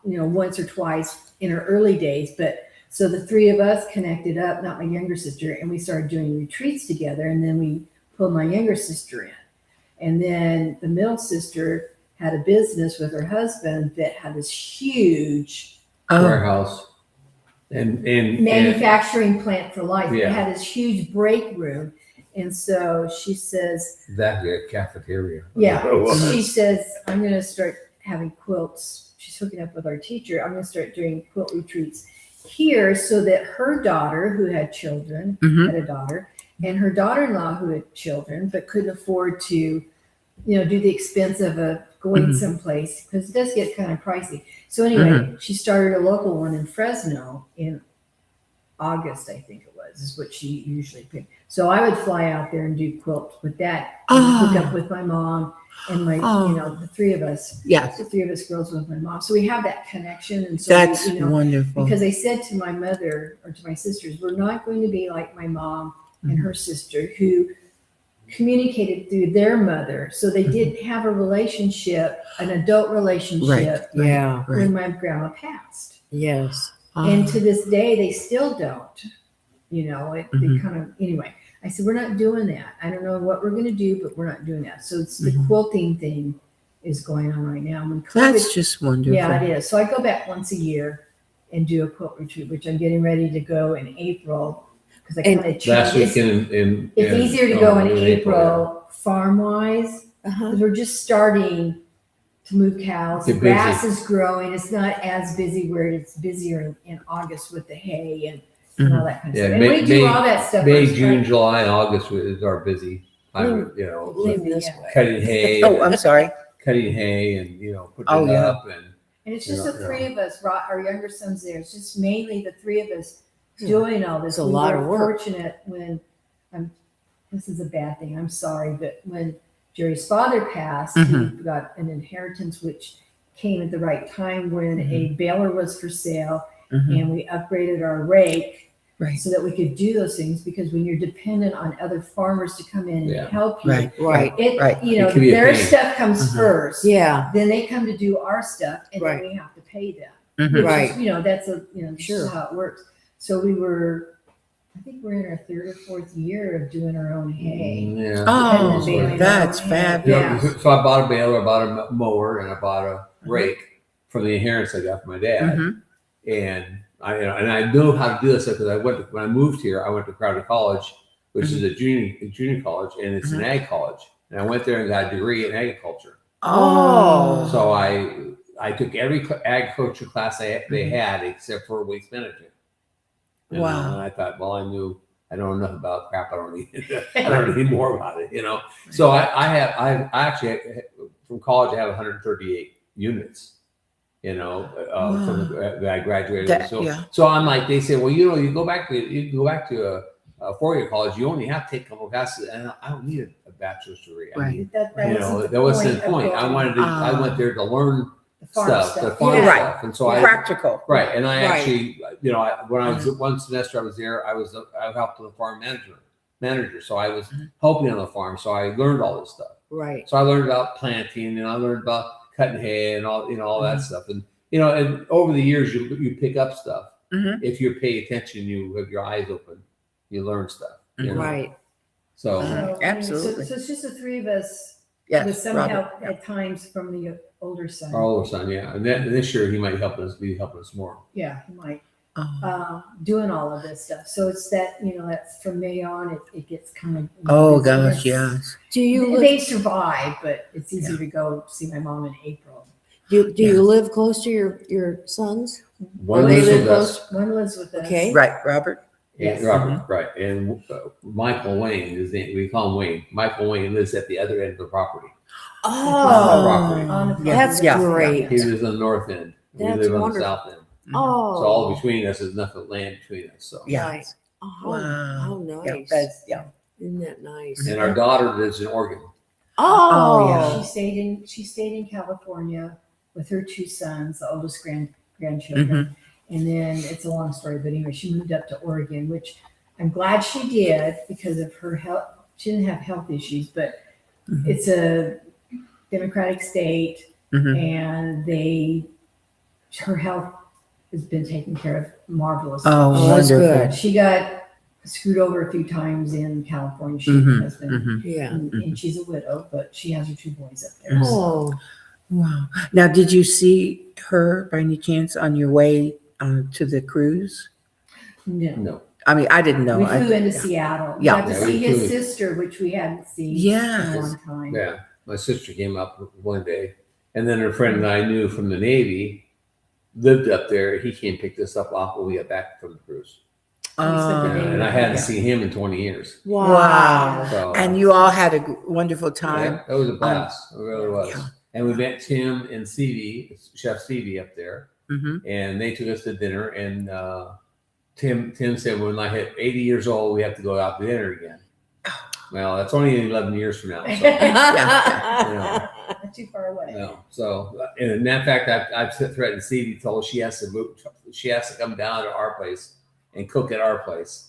once or twice in her early days. But so the three of us connected up, not my younger sister, and we started doing retreats together. And then we pulled my younger sister in. And then the middle sister had a business with her husband that had this huge Oh, Warehouse and manufacturing plant for life. It Yeah. had this huge break room. And so she says, that cafeteria. yeah, she says, I'm going to start having quilts. She's hooking up with our teacher. I'm going to start doing quilt retreats here so that her daughter, who had children, Mhm. had a daughter, and her daughter-in-law who had children, but couldn't afford to, do the expense of going Mhm. someplace because it does get kind of pricey. So anyway, she started a local one in Fresno in August, I think it was, is what she usually picked. So I would fly out there and do quilts with that, and hook up with my mom and my, the three of us, yes, the three of us girls with my mom. So we have that connection. And so, that's wonderful. because I said to my mother or to my sisters, we're not going to be like my mom and her sister who communicated through their mother. So they didn't have a relationship, an adult relationship Yeah. when my grandma passed. Yes. And to this day, they still don't. They Mhm. kind of, anyway. I said, we're not doing that. I don't know what we're going to do, but we're not doing that. So it's the Mhm. quilting thing is going on right now. When COVID, That's just wonderful. yeah, it is. So I go back once a year and do a quilt retreat, which I'm getting ready to go in April because I And kind of Last changed. weekend in It's in- easier to go in yeah. April farm wise Uh-huh. because we're just starting to move cows. Get Grass busy. is growing. It's not as busy where it's busier in August with the hay and all that kind of Yeah, stuff. And May- we do May- all that stuff. May, first, June, right? July, and August is our busy time. Leave this Yeah. way. Cutting hay. Oh, I'm sorry. Cutting hay and putting Oh, it yeah. up and And it's just Yeah, the yeah. three of us. Our younger son's there. It's just mainly the three of us doing all this. It's a lot were of work. Fortunate when this is a bad thing. I'm sorry, but when Jerry's father passed, Mhm. he got an inheritance which came at the right time when Mm-hmm. a baler was for sale, Mhm. and we upgraded our rake Right. so that we could do those things. Because when you're dependent on other farmers to come in and Yeah. help you, Right. Right. Right. It can be a their pain. stuff comes Mhm. first. Yeah. Then they come to do our stuff, and Right. then we have to pay them. Mhm. Which Right. is, that's this Sure. is how it works. So I think we're in our third or fourth year of doing our own hay. yeah. Oh, baling that's our own hay. fabulous. Yeah. So I bought a baler, I bought a mower, and I bought a rake from the inheritance I got from my dad. Mhm. And I know how to do this because when I moved here, I went to Crowder College, which is a junior college, and it's an ag college. And I went there and got a degree in agriculture. Oh. So I took every agriculture class they had except for waste management. Wow. And I thought, well, I don't know enough about crap. I don't need more about it. So I actually from college I have 138 units. From that I graduated. Yeah. So I'm like, they say, well, you go back to a 4-year college, you only have to take a couple classes, and I don't need a bachelor's degree. I Right. mean, That wasn't the point. of I went there to learn the farm the farm Yeah. stuff, and so Practical. right. And I Right. actually, when I was one semester I was there, I helped the farm manager, so I was helping on the farm, so I learned all this stuff. Right. So I learned about planting, and I learned about cutting hay and all that stuff, and and over the years you pick up stuff. Mhm. If you pay attention, you have your eyes open, you learn stuff. Right. So Absolutely. So it's just the three of us with Yes. some Robert. help at times from the older son. our older son, yeah, and then this year he might be helping us more. Yeah, he might. Oh. Doing all of this stuff. So it's that, that's from May on, it gets kind of. Oh it's- gosh, yes. Do you They live, survive, but it's easy to go see my mom in April. do you live close to your sons? One Or they lives live with us. close? One lives with us. Okay. Right, Robert. Yes. Robert, right, and Michael Wayne is we call him Wayne. Michael Wayne lives at the other end of the property. Oh, On the property. that's Yeah. great. He lives on the north end. We That's live on wonderful. the south end. So Oh, all between us is nothing land between us. So Yeah. Right. Oh, Wow. how Yeah, nice. that's, yeah. Isn't that nice? and our daughter lives in Oregon. Oh, yeah. She stayed in California with her two sons, the oldest grandchildren. And then it's a long story, but anyway, she moved up to Oregon, which I'm glad she did because of her health. She didn't have health issues, but Mhm. it's a democratic state, Mhm. and her health has been taken care of marvelously. Oh, that's wonderful. good. She got screwed over a few times in California. She and her Mhm. husband, Mhm. Yeah. and she's a widow, but she has her 2 boys up there. Mhm. So. Oh, Wow. Now, did you see her by any chance on your way to the cruise? No. No. I mean, I didn't know. We flew into yeah. Seattle. We Yeah. got to Yeah, see we his flew. sister, which we hadn't seen in Yes. a long time. Yeah, my sister came up one day, and then her friend that I knew from the Navy lived up there. He came pick us up off when we got back from the cruise, We spent the day and I hadn't yeah. seen him in 20 years. Wow. So, And you all had a wonderful time. yeah, that was a blast. It really was. Yeah. And we met Tim and Stevie, Chef Stevie, up there, Mm-hmm. and they took us to dinner. And Tim said, when I hit 80 years old, we have to go out to dinner again. Well, that's only 11 years from now. So, Yeah. Not too far away. no. So, and as a matter of fact, I've threatened Stevie, told her she has to come down to our place and cook at our place.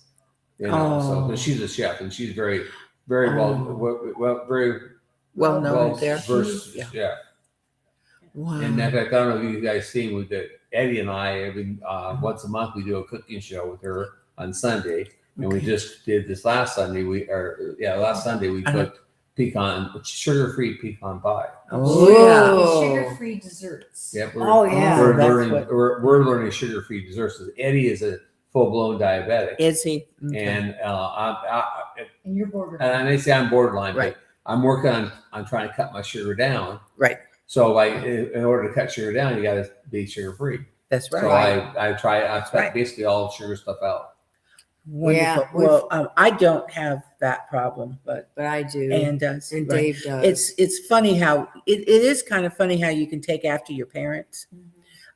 You know, so Oh. 'cause she's a chef and she's very, very very Well known well there. versed. Yeah. Yeah. Wow. And in fact, I don't know if you guys seen with Eddie and I every once a month we do a cooking show with her on Sunday, and we just did this last Sunday. Last Sunday we cooked sugar-free pecan pie. Oh, yeah. Sugar-free desserts. Yep. Oh, yeah. We're That's learning. what- We're learning sugar-free desserts. Eddie is a full-blown diabetic, Is he? Okay. and And you're borderline. and I may say I'm borderline, Right. but I'm working on trying to cut my sugar down. Right. So, like, in order to cut sugar down, you got to be sugar-free. That's So right. I cut Right. basically all the sugar stuff out. Wonderful. Yeah, Well, I don't have that problem, but but I do. Ann does. And right. Dave does. It's funny how it is kind of funny how you can take after your parents.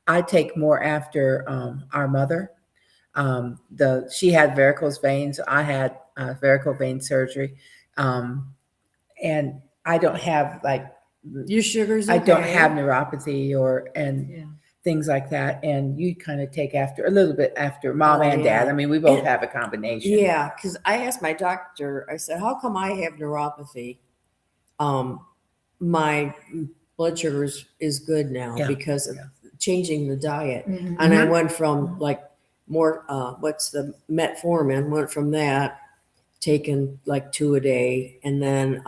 I take more after our mother. She had varicose veins. I had varicose vein surgery, and I don't have like Your sugar's I don't okay. have neuropathy and Yeah. things like that. And you kind of take after a little bit after mom Oh, and dad. yeah. I mean, we both And- have a combination. Yeah, because I asked my doctor, I said, how come I have neuropathy? My blood sugar is good now Yeah, because of changing the diet. Mhm. And I went from like more, what's the metformin, went from that, taken like 2 a day, and then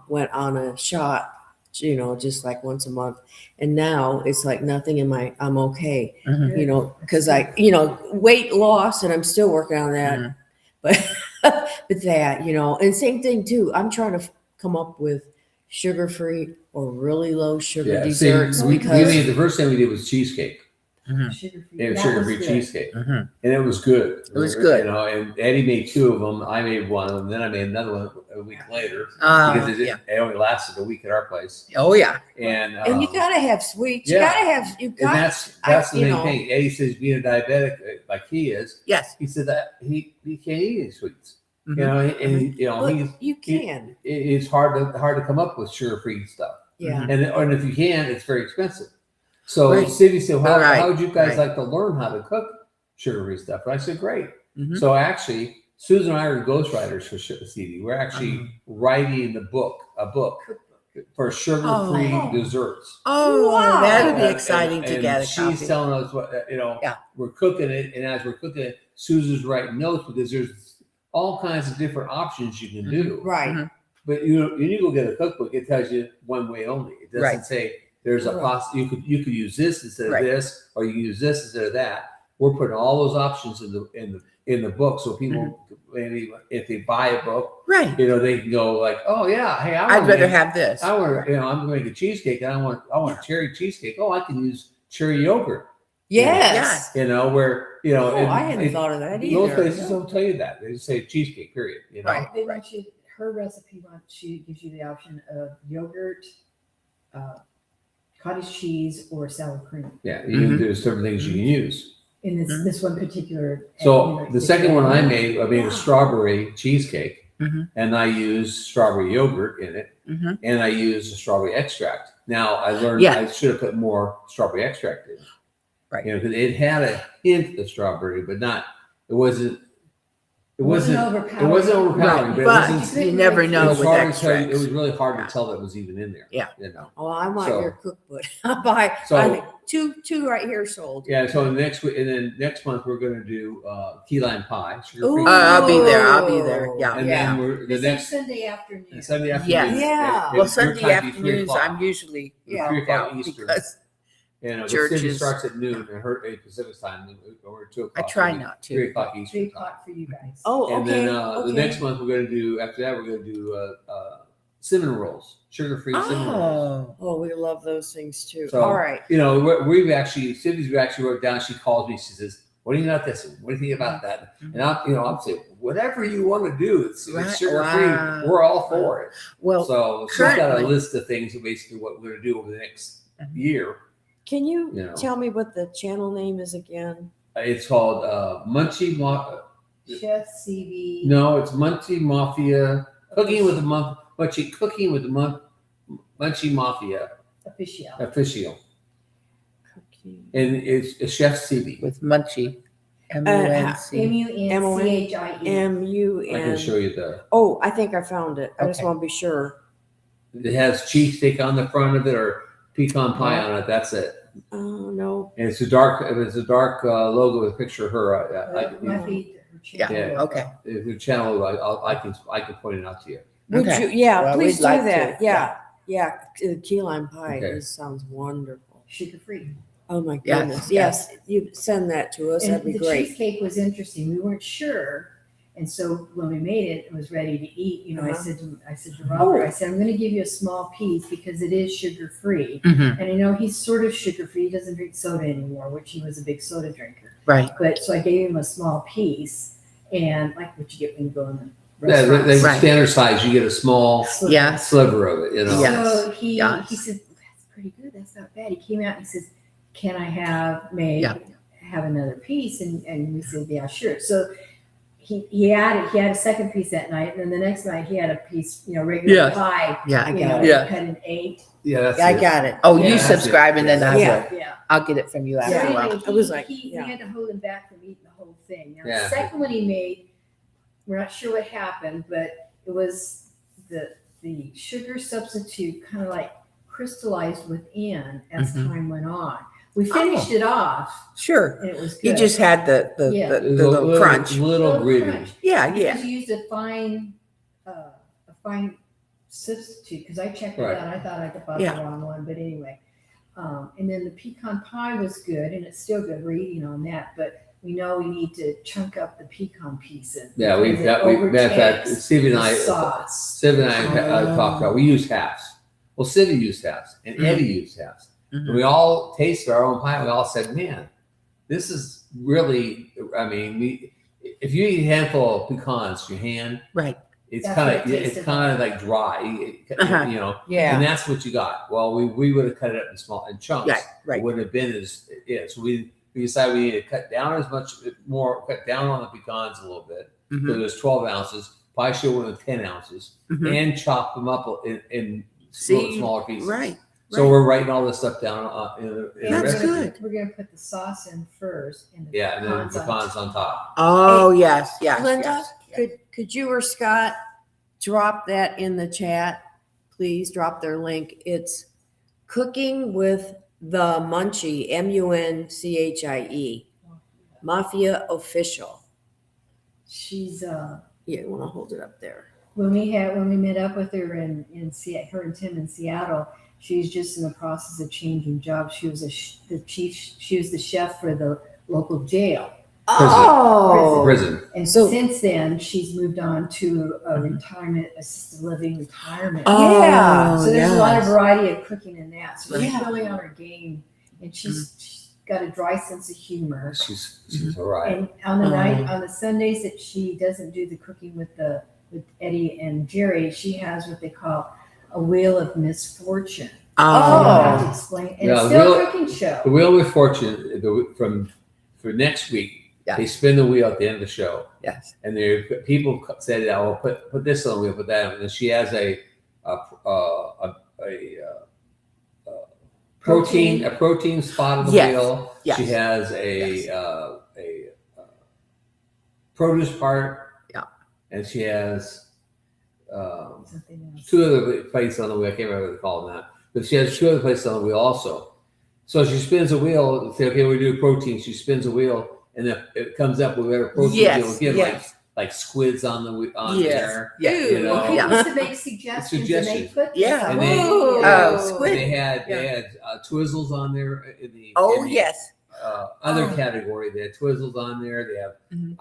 went on a shot, just like once a month. And now it's like nothing I'm okay, Mhm. because weight loss, and I'm still working on that. Mhm. But but that, and same thing too. I'm trying to come up with sugar-free or really low sugar desserts we because made the first thing we did was cheesecake. Mhm. Sugar-free. It was That sugar-free good. cheesecake, Mhm. and it was good. It was good. And Eddie made 2 of them. I made one of them. Then I made another one a week later because Yeah. it only lasted a week at our place. Oh yeah. And you gotta have sweets. yeah. You and got that's the you main know. thing. Eddie says being a diabetic like he is, Yes. he said that he can't eat any sweets. Mhm. But you can. It's hard to come up with sugar-free stuff. Yeah. And if you can, it's very expensive. So Right. Stevie said, Right. how would you guys Right. like to learn how to cook sugar-free stuff? And I said, great. Mhm. So actually, Susan and I are ghostwriters for Stevie. We're actually writing a book for sugar-free Oh. desserts. Oh, Wow. that would be And- exciting to and get a she's copy. telling us what Yeah. we're cooking it, and as we're cooking it, Susan's writing notes because there's all kinds of different options you can do. Right. Mhm. But you need to go get a cookbook. It tells you one way only. It doesn't Right. say there's a Right. you could use this instead of Right. this, or you can use this instead of that. We're putting all those options in the book, so people Mm-hmm. maybe if they buy a book, Right. they can go like, oh yeah, hey, I'd rather have this. I'm gonna make a cheesecake, and I want cherry cheesecake. Oh, I can use cherry yogurt. Yes. Where Oh, I hadn't thought of that Most either. places don't tell you that. They just say cheesecake. Period. Right. They want you, her recipe she gives you the option of yogurt, cottage cheese, or sour cream. Yeah. Mhm. There's certain things you can use. In Mhm. this one particular. So the second one I made a Yeah. strawberry cheesecake, Mhm. and I used strawberry yogurt in it, Mhm. and I used a strawberry extract. Now I learned Yeah. I should have put more strawberry extract in it. Right. Because it had a hint of strawberry, but it wasn't It wasn't overpowering. It wasn't overpowering, Right, but, but it wasn't. you never know It was with hard to tell. It extracts. was really hard Yeah. to tell that was even in there. Yeah. You know. Oh, I want So- your cookbook. I'll buy. So- I think two right here sold. Yeah. So next week, and then next month we're going to do key lime pie. Sugar-free. Ooh. I'll be there. I'll be there. Yeah. And Yeah. then we're the This is next Sunday afternoon. Sunday afternoon. Yes. Yeah. Well, your Sunday time be 3 afternoons, o'clock. I'm usually Yeah. 3 o'clock out Eastern. because And the church city is- starts at noon, and her Pacific time, and we're 2 I o'clock. try so not 3 to. o'clock 3 Eastern time. o'clock for you guys. Oh, And okay. then okay. the next month we're going to do. After that, we're going to do cinnamon rolls, sugar-free cinnamon rolls. Oh, Oh, we love those things too. So- All right. You know, Cindy's actually wrote down. She calls me. She says, "What do you think about this? What do you think about that?" And I'm saying, "Whatever you want to do. It's Right. sugar-free. Wow. We're all for it." well, So she's got a currently- list of things, basically what we're going to do over the next Mhm. year. Can you You know. tell me what the channel name is again? It's called Munchie. Chef CV. No, it's Munchie Mafia Cooking with the Munchie Cooking with the Munchie Mafia Official. official, Cooking. and it's a Chef CB. with Munchie, M-U-N-C. MUNCHIE. I can MUN. show you the. Oh, I think I found it. I just Okay. want to be sure. It has cheesesteak on the front of it or pecan pie on it. That's it. Oh no. And it's a dark logo with a picture of her. Might be her Yeah. channel. Okay. The channel. I can point it out to you. Would Okay. you? Yeah, Well, please we'd do like to, that. Yeah. Yeah. Key lime pie. Okay. This sounds wonderful. Sugar free. Oh my Yes, goodness. yes. Yes. You send that to us. And That'd be the great. cheesecake was interesting. We weren't sure. And so when we made it, it was ready to eat. You know, I Uh-huh. said to Robert, Oh. I said, I'm going to give you a small piece because it is sugar free. Mhm. And I know he's sort of sugar free. He doesn't drink soda anymore, which he was a big soda drinker. Right. But so I gave him a small piece, and like what you get when you go in the Yeah, restaurant. they Right. standard size. You get a small Sliver. Yeah. sliver of it. You know. Yeah. So he Yes. said, that's pretty good. That's not bad. He came out and he says, can I have another piece? And we said, yeah, sure. So he had a second piece that night, and then the next night he had a piece, regular Yes. pie. Yeah, I you got know, it. Yeah. cut in 8. Yeah, that's I it. got it. Oh, Yeah, you that's subscribe and then I Yeah. will. Yeah. I'll get it from you So after a anyway, while. I was like, we yeah. had to hold him back from eating the whole thing. Now Yeah. the second one he made, we're not sure what happened, but it was the sugar substitute kind of like crystallized within as Mhm. time went on. We finished it off, Sure. and it was good. You just had the Yeah. the, It was the a little crunch. little gritty. crunch. Yeah, Because yeah. you used a fine substitute. Because I checked Right. it out, I thought I bought Yeah. the wrong one, but anyway. And then the pecan pie was good, and it's still good. We're eating on that, but we know we need to chunk up the pecan pieces. Yeah, because it matter of fact, overtakes Steve and the I sauce. talked about. We use halves. Well, Stevie used halves, and Mhm. Eddie used halves. Mhm. And we all tasted our own pie. And we all said, "Man, this is really." I mean, if you eat a handful of pecans, your hand, Right. it's That's kind what of it tasted like dry, Uh-huh. you know. Yeah. And that's what you got. Well, we would have cut it up in chunks. Right. Right. It wouldn't have been as So we decided we need to cut down cut down on the pecans a little bit. So Mhm. it was 12 ounces. Pie should went with 10 ounces, Mhm. and chop them up in See, smaller pieces. Right. So right. we're writing all this stuff down in the And That's recipe. good. We're gonna put the sauce in first, and the Yeah, and then pecans on pecans on top. Oh yes, yes, Linda, yes. could you or Scott drop that in the chat? Please drop their link. It's Cooking with the Munchie, MUNCHIE, Mafia Official. She's Yeah, you want to hold it up there. when we met up with her in Seattle, her and Tim in Seattle, she's just in the process of changing jobs. She was she was the chef for the local jail, Oh, Prison. and So- since then she's moved on to a retirement assisted living retirement. Oh, Yeah. So there's a lot of yes. variety of cooking in that. So she's Yeah. really on her game, and she's got a dry sense of humor. She's all right. And on the on the Sundays that she doesn't do the cooking with Eddie and Jerry, she has what they call a wheel of misfortune. So I don't have to Oh. explain. And Yeah, it's still wheel- a cooking show. The Wheel of Fortune for next week. Yeah. They spin the wheel at the end of the show, Yes. and people said, "I will put this on the wheel, put that." On. And she has a protein spot on the Yes. wheel. Yes. She has a produce part, and she has Something else. two other places on the wheel. I can't remember what they call them now, but she has two other places on the wheel also. So she spins a wheel. Say, okay, we do protein. She spins a wheel, and then it comes up with whatever protein Yes, deal. Again, yes. like squids on Yes. there. Yeah. You know, They Yeah. used to make suggestions, and they Suggestions. put Yeah. And they- Squid. They had Twizzles on there in the Oh, in the, yes. other Oh. category. They had Twizzles on there. They have Mhm.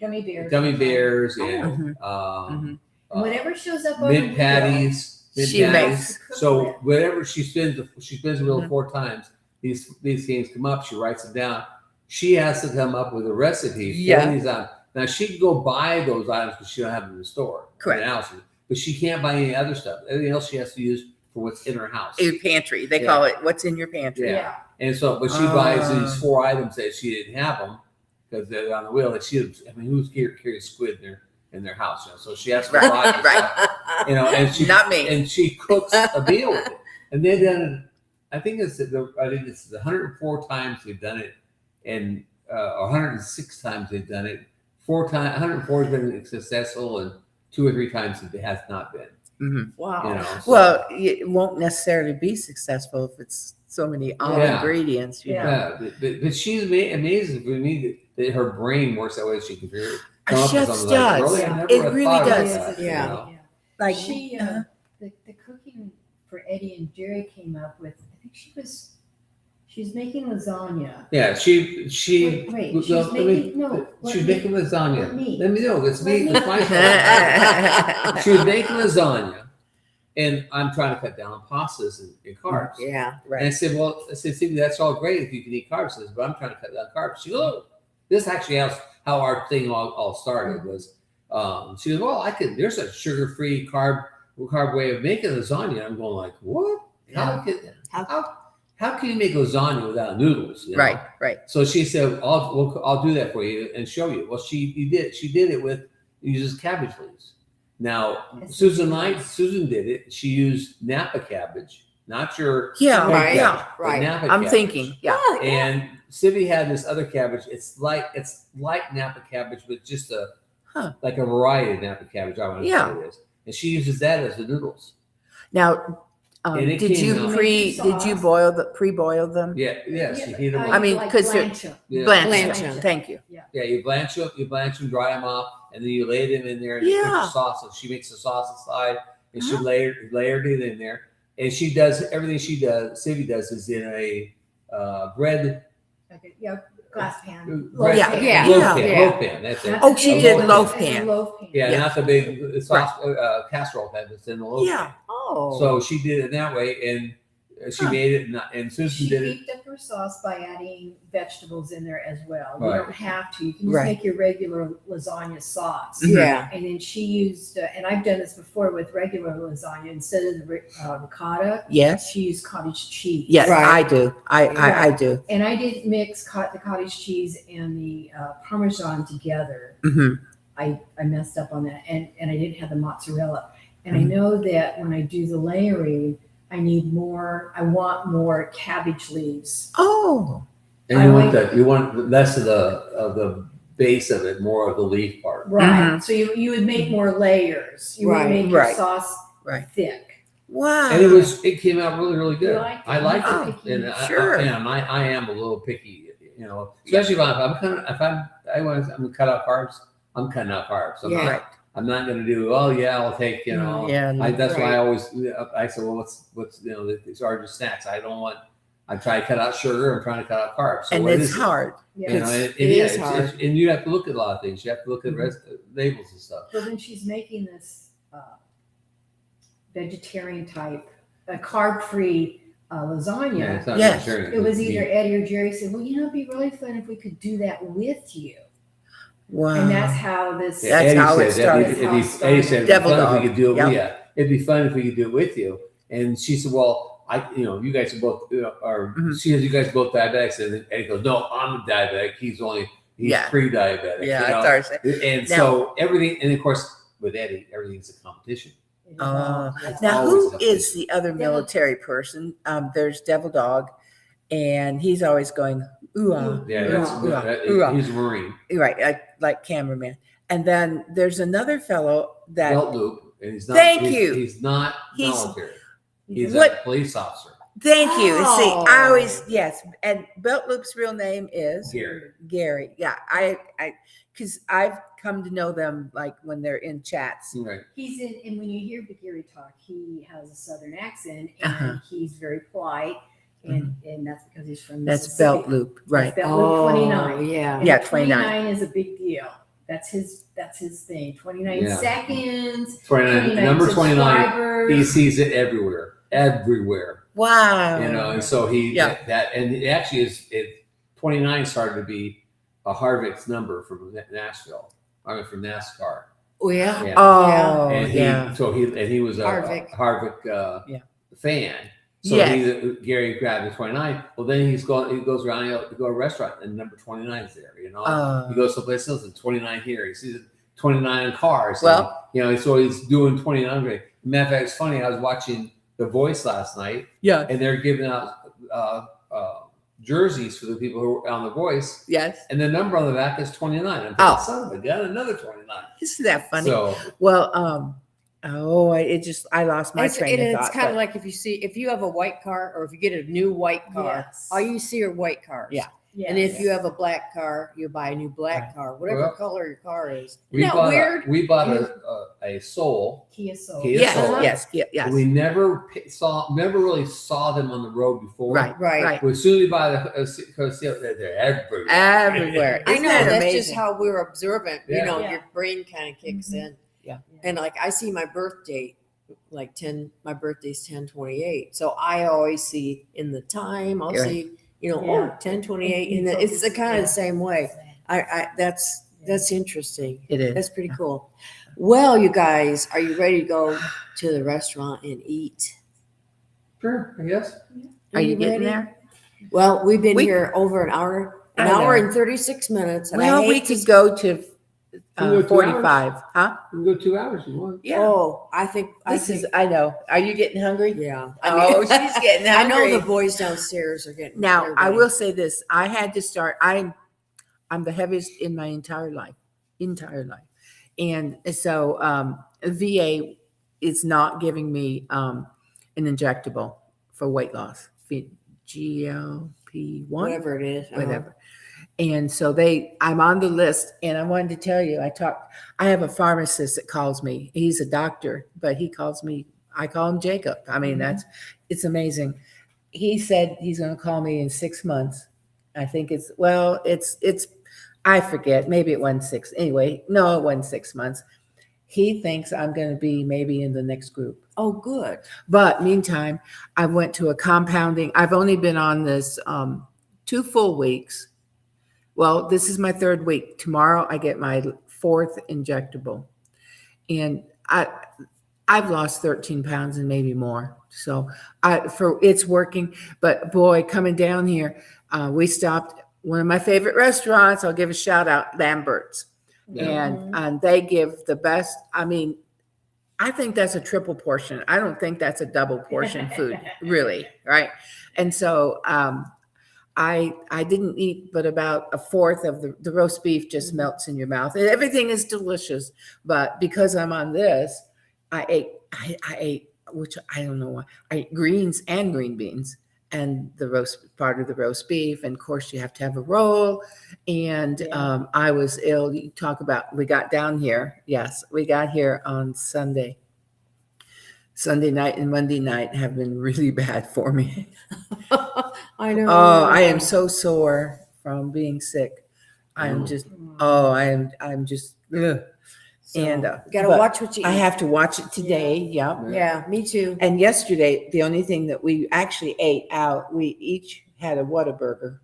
gummy bears. gummy bears Mhm. and Mhm. And whatever shows up on the mint wheel, patties. She makes. So whenever she spins the wheel Mhm. 4 times. These things come up. She writes them down. She has to come up with a recipe Yeah. for these items. Now she can go buy those items because she don't have them in the store. Correct. In the house, but she can't buy any other stuff. Everything else she has to use for what's in her house. A pantry. They Yeah. call it what's in your pantry. Yeah. And so, but she buys these 4 items that she didn't have them because they're on the wheel. That who's carries squid in their house? You know? So she has to buy this Right. stuff, and she Not me. and she cooks a meal with it. And they've done it. I think it's the 104 times they've done it, and 106 times they've done it. 104 has been successful, and 2 or 3 times it has not been. Mhm. Wow. You know, so- Well, it won't necessarily be successful if it's so many Yeah. ingredients. You know. yeah, but she's amazing for me that her brain works that way. She can figure A come up with chef's something like, does. really? I Yeah. never It would have really thought about does. that, you Yeah. know? Like She the cooking for Eddie and Jerry came up with. I think she's making lasagna. Yeah, she Wait, well, she's let me- making no. she's making lasagna. let me- Let me know. It's me. let It's me- my fault. She was making lasagna, and I'm trying to cut down on pastas and carbs. Yeah. And I said, well, Stevie, that's all great if you can eat carbs. I said, but I'm trying to cut down carbs. She goes, oh, this actually how our thing all started was, she goes, well, there's a sugar-free carb way of making lasagna. I'm going like, what? How can you make lasagna without noodles? You know? right. So she said, I'll do that for you and show you. Well, she did it with uses cabbage leaves. Now, That's Susan nice. did it. She used Napa cabbage, not your Yeah, red right, cabbage, but right. Napa I'm cabbage. thinking. Yeah. Oh, yeah. And Sivy had this other cabbage. It's like Napa cabbage, but just like a variety of Napa cabbage. I want to Yeah. say it is. And she uses that as the noodles. Now, And it did came you out- did you pre-boil them? Yeah, yes. You heat them I up. mean, like 'cause they're- blanch 'em. Yeah. Blanch. Blanch. Thank you. Yeah, you blanch them, dry them off, and then you lay them in there and you put Yeah. the sauce. So she makes the sauce aside, and she Uh-huh. layered it in there. And she does everything Sivy does is in a bread Like a glass pan. bread Yeah, pan, yeah, loaf pan, yeah. loaf pan. That's it. Not Oh, the she big did one, loaf it's a pan. Loaf pan. Yeah, Yeah. not the big sauce casserole pan. It's in the loaf Yeah. pan. Oh. So she did it that way, and she Huh. made it. And Susan She did it. beefed up her sauce by adding vegetables in there as well. You Right. don't have to. You can just Right. make your regular lasagna sauce. yeah. And then she used, and I've done this before with regular lasagna. Instead of the ricotta, Yes. she used cottage cheese. Yes, Right. I do. I do. And I did mix the cottage cheese and the Parmesan together. Hmm. I messed up on that, and I didn't have the mozzarella. And I know that when I do the layering, I want more cabbage leaves. Oh, And I like- you want less of the base of it, more of the leaf part. Right. So you would make more layers. You Right, would make your right, sauce right. thick. wow. And it came out really, really good. You liked it? I liked Oh, it. And sure. I am a little picky, especially if I'm gonna cut out carbs, I'm cutting out carbs. Yeah. Right. I'm not gonna do, I'll take, Yeah. that's why Right. I said, well, what's these are just snacks. I try to cut out sugar. I'm trying to cut out carbs. So And what it's is it? hard. Yeah. It is is hard. and you have to look at a lot of things. You have to look at labels and stuff. But when she's making this vegetarian type, carb-free lasagna, Yeah, it's not Yes. vegetarian. it was It's either meat. Eddie or Jerry said, well, it'd be really fun if we could do that with you. Wow. And that's how this. Yeah. That's how it started. Eddie said, it'd be Devil fun if dog. we could do it. Yep. Yeah, it'd be fun if we could do it with you. And she said, well, you guys are both, Mhm. she says, you guys are both diabetics. And Eddie goes, no, I'm a diabetic. He's Yeah. pre-diabetic. Yeah, you I know? started saying. And Now- so everything, and of course, with Eddie, everything's a competition. Now, always who something. is the other military person? There's Devil Dog, and he's always going, ooh, ah, Yeah, ooh, that's, ah, ooh, ah, ooh, ah. he's a Marine. Right, like cameraman. And then there's another fellow that Belt loop, and he's not. Thank he's, you. He's not He's- military. He's a What- police officer. Thank you. See, I always Oh. yes, and Belt Loop's real name is Gary. Gary. Yeah, I because I've come to know them like when they're in chats. Right. He's in, and when you hear Gary talk, he has a southern accent and Uh-huh. he's very polite, and that's because he's from That's Mississippi. Belt Loop, right? That's Belt Loop 29. Oh, yeah. And Yeah, 29. 29 is a big deal. That's his thing. 29 Yeah. seconds. 29. Number 29. subscribers. He sees it everywhere. Wow. You know, and so he Yeah. that and it actually is 29 started to be a Harvick's number from Nashville. I mean, from NASCAR. Oh, yeah. Yeah. Oh, and he yeah. he was a Harvick. Harvick Yeah. fan. So Yes. Gary grabbed the 29. Well, then he goes around, he'll go to a restaurant and number 29 is there, you know. He goes someplace else and 29 here. He sees 29 in cars. Well- and, you know, so he's doing 29. Matter of fact, it's funny. I was watching The Voice last night, Yeah. and they're giving out jerseys for the people who are on The Voice, Yes. and the number on the back is 29. I'm Oh. thinking, son of a gun, another 29. Isn't that funny? So Well, I lost my train of It's thought. kind of but- like if you have a white car or if you get a new white car, Yes. all you see are white cars. Yeah. And if you have a black car, you buy a new black car, whatever Well, color your car is. we Isn't that bought weird? we bought a Soul. Kia Soul. Kia yes, Soul. yes, yes. We never really saw them on the road before. Right, Right. right. As soon as we buy they're everywhere. Everywhere. I Isn't know that that's amazing? just how we're observant. Yeah. You know, Yeah. your brain kind of kicks in. Yeah. And like I see my birthday, my birthday's 10/28. So I always see in the time, I'll Right. see, Yeah. 10/28. And And you it's the focus- kind of yeah. the same way. That's interesting. It is. That's pretty cool. Well, you guys, are you ready to go to the restaurant and eat? Sure, I guess. Are you getting ready? there? Well, we've been We- here over an hour, I know. and 36 minutes. And I Well, hate we to could go to We go 2 45, huh? We can go 2 hours if you want. Yeah. Oh, I think I know. Are you getting hungry? yeah. Oh, she's getting I know hungry. the boys downstairs are getting. Now, they're I getting- will say this. I had to start. I'm the heaviest in my entire life. And so VA is not giving me an injectable for weight loss. GLP-1, whatever it is. whatever. And so I'm on the list, and I wanted to tell you, I have a pharmacist that calls me. He's a doctor, but I call him Jacob. I mean, it's amazing. He said he's going to call me in 6 months. I think it's I forget, maybe it wasn't 6. Anyway, no, it wasn't 6 months. He thinks I'm going to be maybe in the next group. Oh, good. But meantime, I went to a compounding. I've only been on this 2 full weeks. Well, this is my 3rd week. Tomorrow I get my 4th injectable. And I've lost 13 pounds and maybe more. So it's working. But boy, coming down here, we stopped one of my favorite restaurants. I'll give a shout out, Lambert's. Yeah. And they give the best. I mean, I think that's a triple portion. I don't think that's a double portion food, really, right? And so I didn't eat but about a 1/4 of the roast beef just melts in your mouth. And everything is delicious, but because I'm on this, I ate, which I don't know why. I ate greens and green beans and the part of the roast beef. And of course you have to have a roll. And I was ill. You talk about, we got down here. Yes, we got here on Sunday. Sunday night and Monday night have been really bad for me. I know. Oh, I am so sore from being sick. I am just, I'm just, ugh. So, And you gotta but watch what you eat. I have to watch it today. Yeah. Yeah, me too. And yesterday, the only thing that we actually ate out, we each had a Whataburger,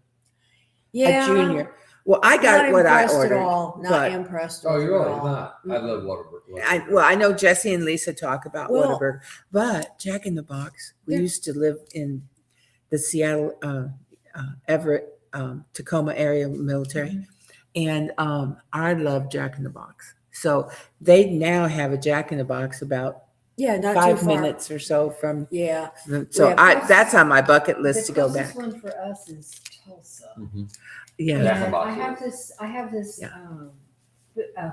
Yeah. a junior. Well, I got Not what I impressed ordered. At all. Not but impressed. Oh, you're at right. all. Not. I love Waterbury. I know Jesse and Lisa talk about Well- Whataburger, but Jack in the Box. We There- used to live in the Seattle, Everett, Tacoma area military, and I love Jack in the Box. So they now have a Jack in the Box about Yeah, not 5 too far. minutes or so from. Yeah. So Yeah, that's on my bucket list The to go closest back. one for us is Tulsa. Yeah. Jack in the And Box. I have this Yeah.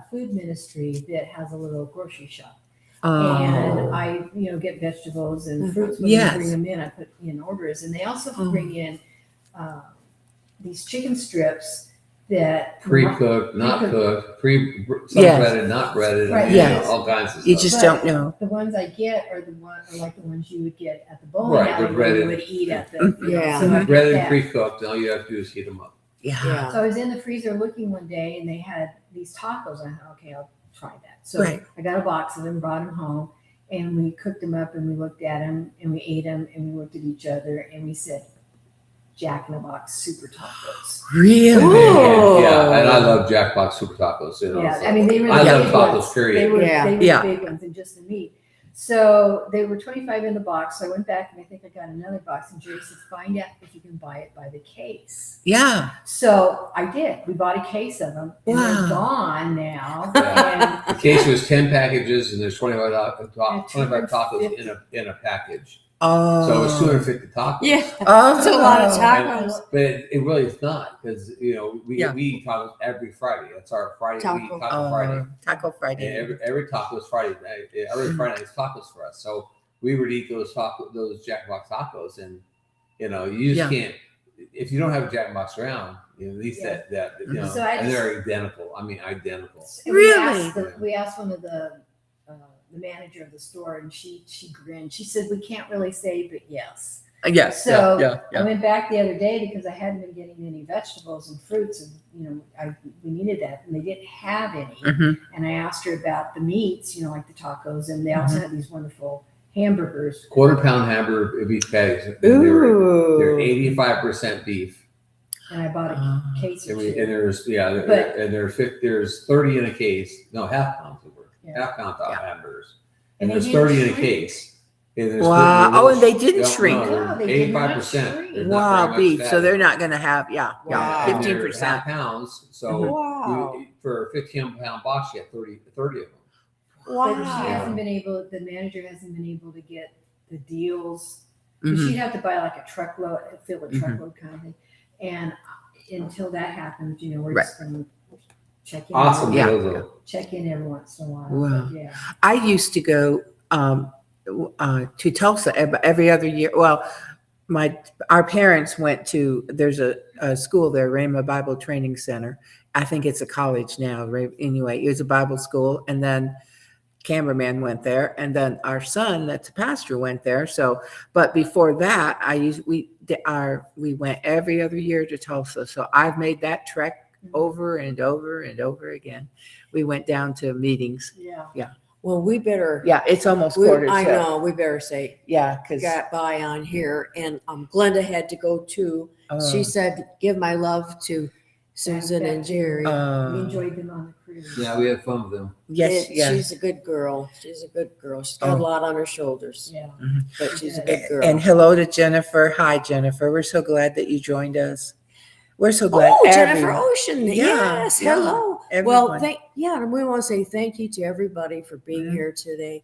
food ministry that has a little grocery shop. Oh. And I, get vegetables and fruits when Yes. they bring them in. I put in orders, and they also bring in these chicken strips that Pre-cooked, not cooked, some Yes. breaded, not breaded, Right. Yes. all kinds of You stuff. just But don't know. The ones I get are like the ones you would get at the bowling Right, alley the where you breaded. would eat at the. Yeah. So I get Breaded, that. pre-cooked, all you have to do is heat them up. Yeah. Yeah. So I was in the freezer looking one day, and they had these tacos. I thought, okay, I'll try that. So Right. I got a box of them, brought them home, and we cooked them up, and we looked at them, and we ate them, and we looked at each other, and we said, Jack in the Box super tacos. Really? Ooh. Yeah, and I love Jack Box Super Tacos. Yeah, so I mean, they were the I love big tacos, ones. period. They were, Yeah. they were Yeah. the big ones and just the meat. So they were 25 in the box. So I went back and I think I got another box, and Jerry said, find out if you can buy it by the case. Yeah. So I did. We bought a case of them, and Wow. they're gone now. Yeah. And The case was 10 packages, and there's 25 250. tacos in a package. Oh. So it's 250 tacos. Yeah. Oh. It's a lot of tacos. But it really is not, because we Yeah. eat tacos every Friday. That's our Friday. We eat Taco. Taco Friday. Taco Friday. And every taco is Friday night. Every Friday night is tacos for us. So we would eat those Jack in the Box tacos, and you just can't, if you don't have a Jack in the Box around, at least Yeah. that So I and just- they're identical. I mean, identical. And Really? We asked one of the manager of the store, and she grinned. She said, we can't really say, but yes. Yes. So yeah. I went back the other day because I hadn't been getting any vegetables and fruits, and we needed that, and they didn't have any. Mhm. And I asked her about the meats, like the tacos, and they also had these wonderful hamburgers. Quarter-pound hamburger beef patties. And they're Ooh. 85% beef. And I bought a Oh. case And, or two. there's But- there's 30 in a case. No, half pounds of work. Yeah. Half pound hamburgers. And And they there's didn't 30 in a shrink. case. And there's Wow. 30 Oh, and they didn't no, shrink. No, they did not 85%. shrink. There's not Wow, very much beef. fat So in they're it. not going to have, Wow. And they're 15%. half pounds. So Wow. for a 15-pound box, you have 30 of them. But she Wow. hasn't been able, the manager hasn't been able to get the deals. Mhm. She'd have to buy like a truckload, fill a Mhm. truckload kind of thing. And until that happens, we're Right. just going to check in. Awesome Yeah. deals, though. Check in every once in a while. Wow. But yeah. I used to go to Tulsa every other year. Well, our parents went to, there's a school there, Rhema Bible Training Center. I think it's a college now. Anyway, it was a Bible school. And then cameraman went there. And then our son, that's a pastor, went there. So, but before that, we went every other year to Tulsa. So I've made that trek over and over and over again. We went down to meetings. Yeah. Well, we better. Yeah, it's almost We, quarter. I to- know. We better say Yeah, because got by on here, and Glenda had to go too. She said, "Give my love to Susan and Jerry." We enjoyed them on the cruise. Yeah, we had fun with them. yes, yes. She's a good girl. She's a good girl. She's got a lot on her shoulders, Yeah. but she's a good girl. And hello to Jennifer. Hi, Jennifer. We're so glad that you joined us. We're so glad. Oh, Jennifer everyone- Ocean. Yeah, Yes. yeah, Hello. everyone. Well, and we want to say thank you to everybody for being Mhm. here today.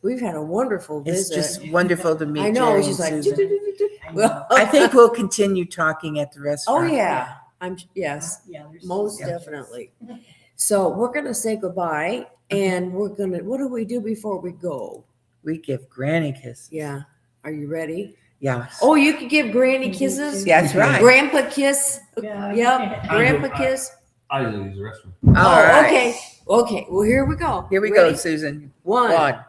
We've had a wonderful It's visit. just wonderful to meet I know. Jerry She's and like, Susan. I know. well, I think we'll continue talking at the oh restaurant. yeah. Yes, Yeah. there's most some definitely. So we're gonna say goodbye, and we're gonna. What do we do before we go? We give granny kisses. Yeah. Are you ready? Yeah. Oh, you can give Granny kisses. Yeah, that's right. Grandpa kiss. Yeah. Yep. Grandpa kiss. I usually use the restroom. All Oh, right. okay. Okay. Well, here we go. Here we go, Ready? Susan. One,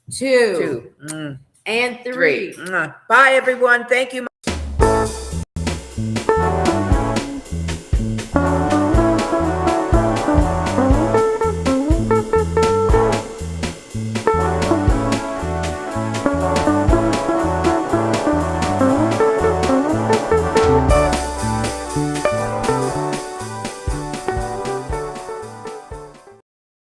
two, Two, and three. three. Bye, everyone. Thank you.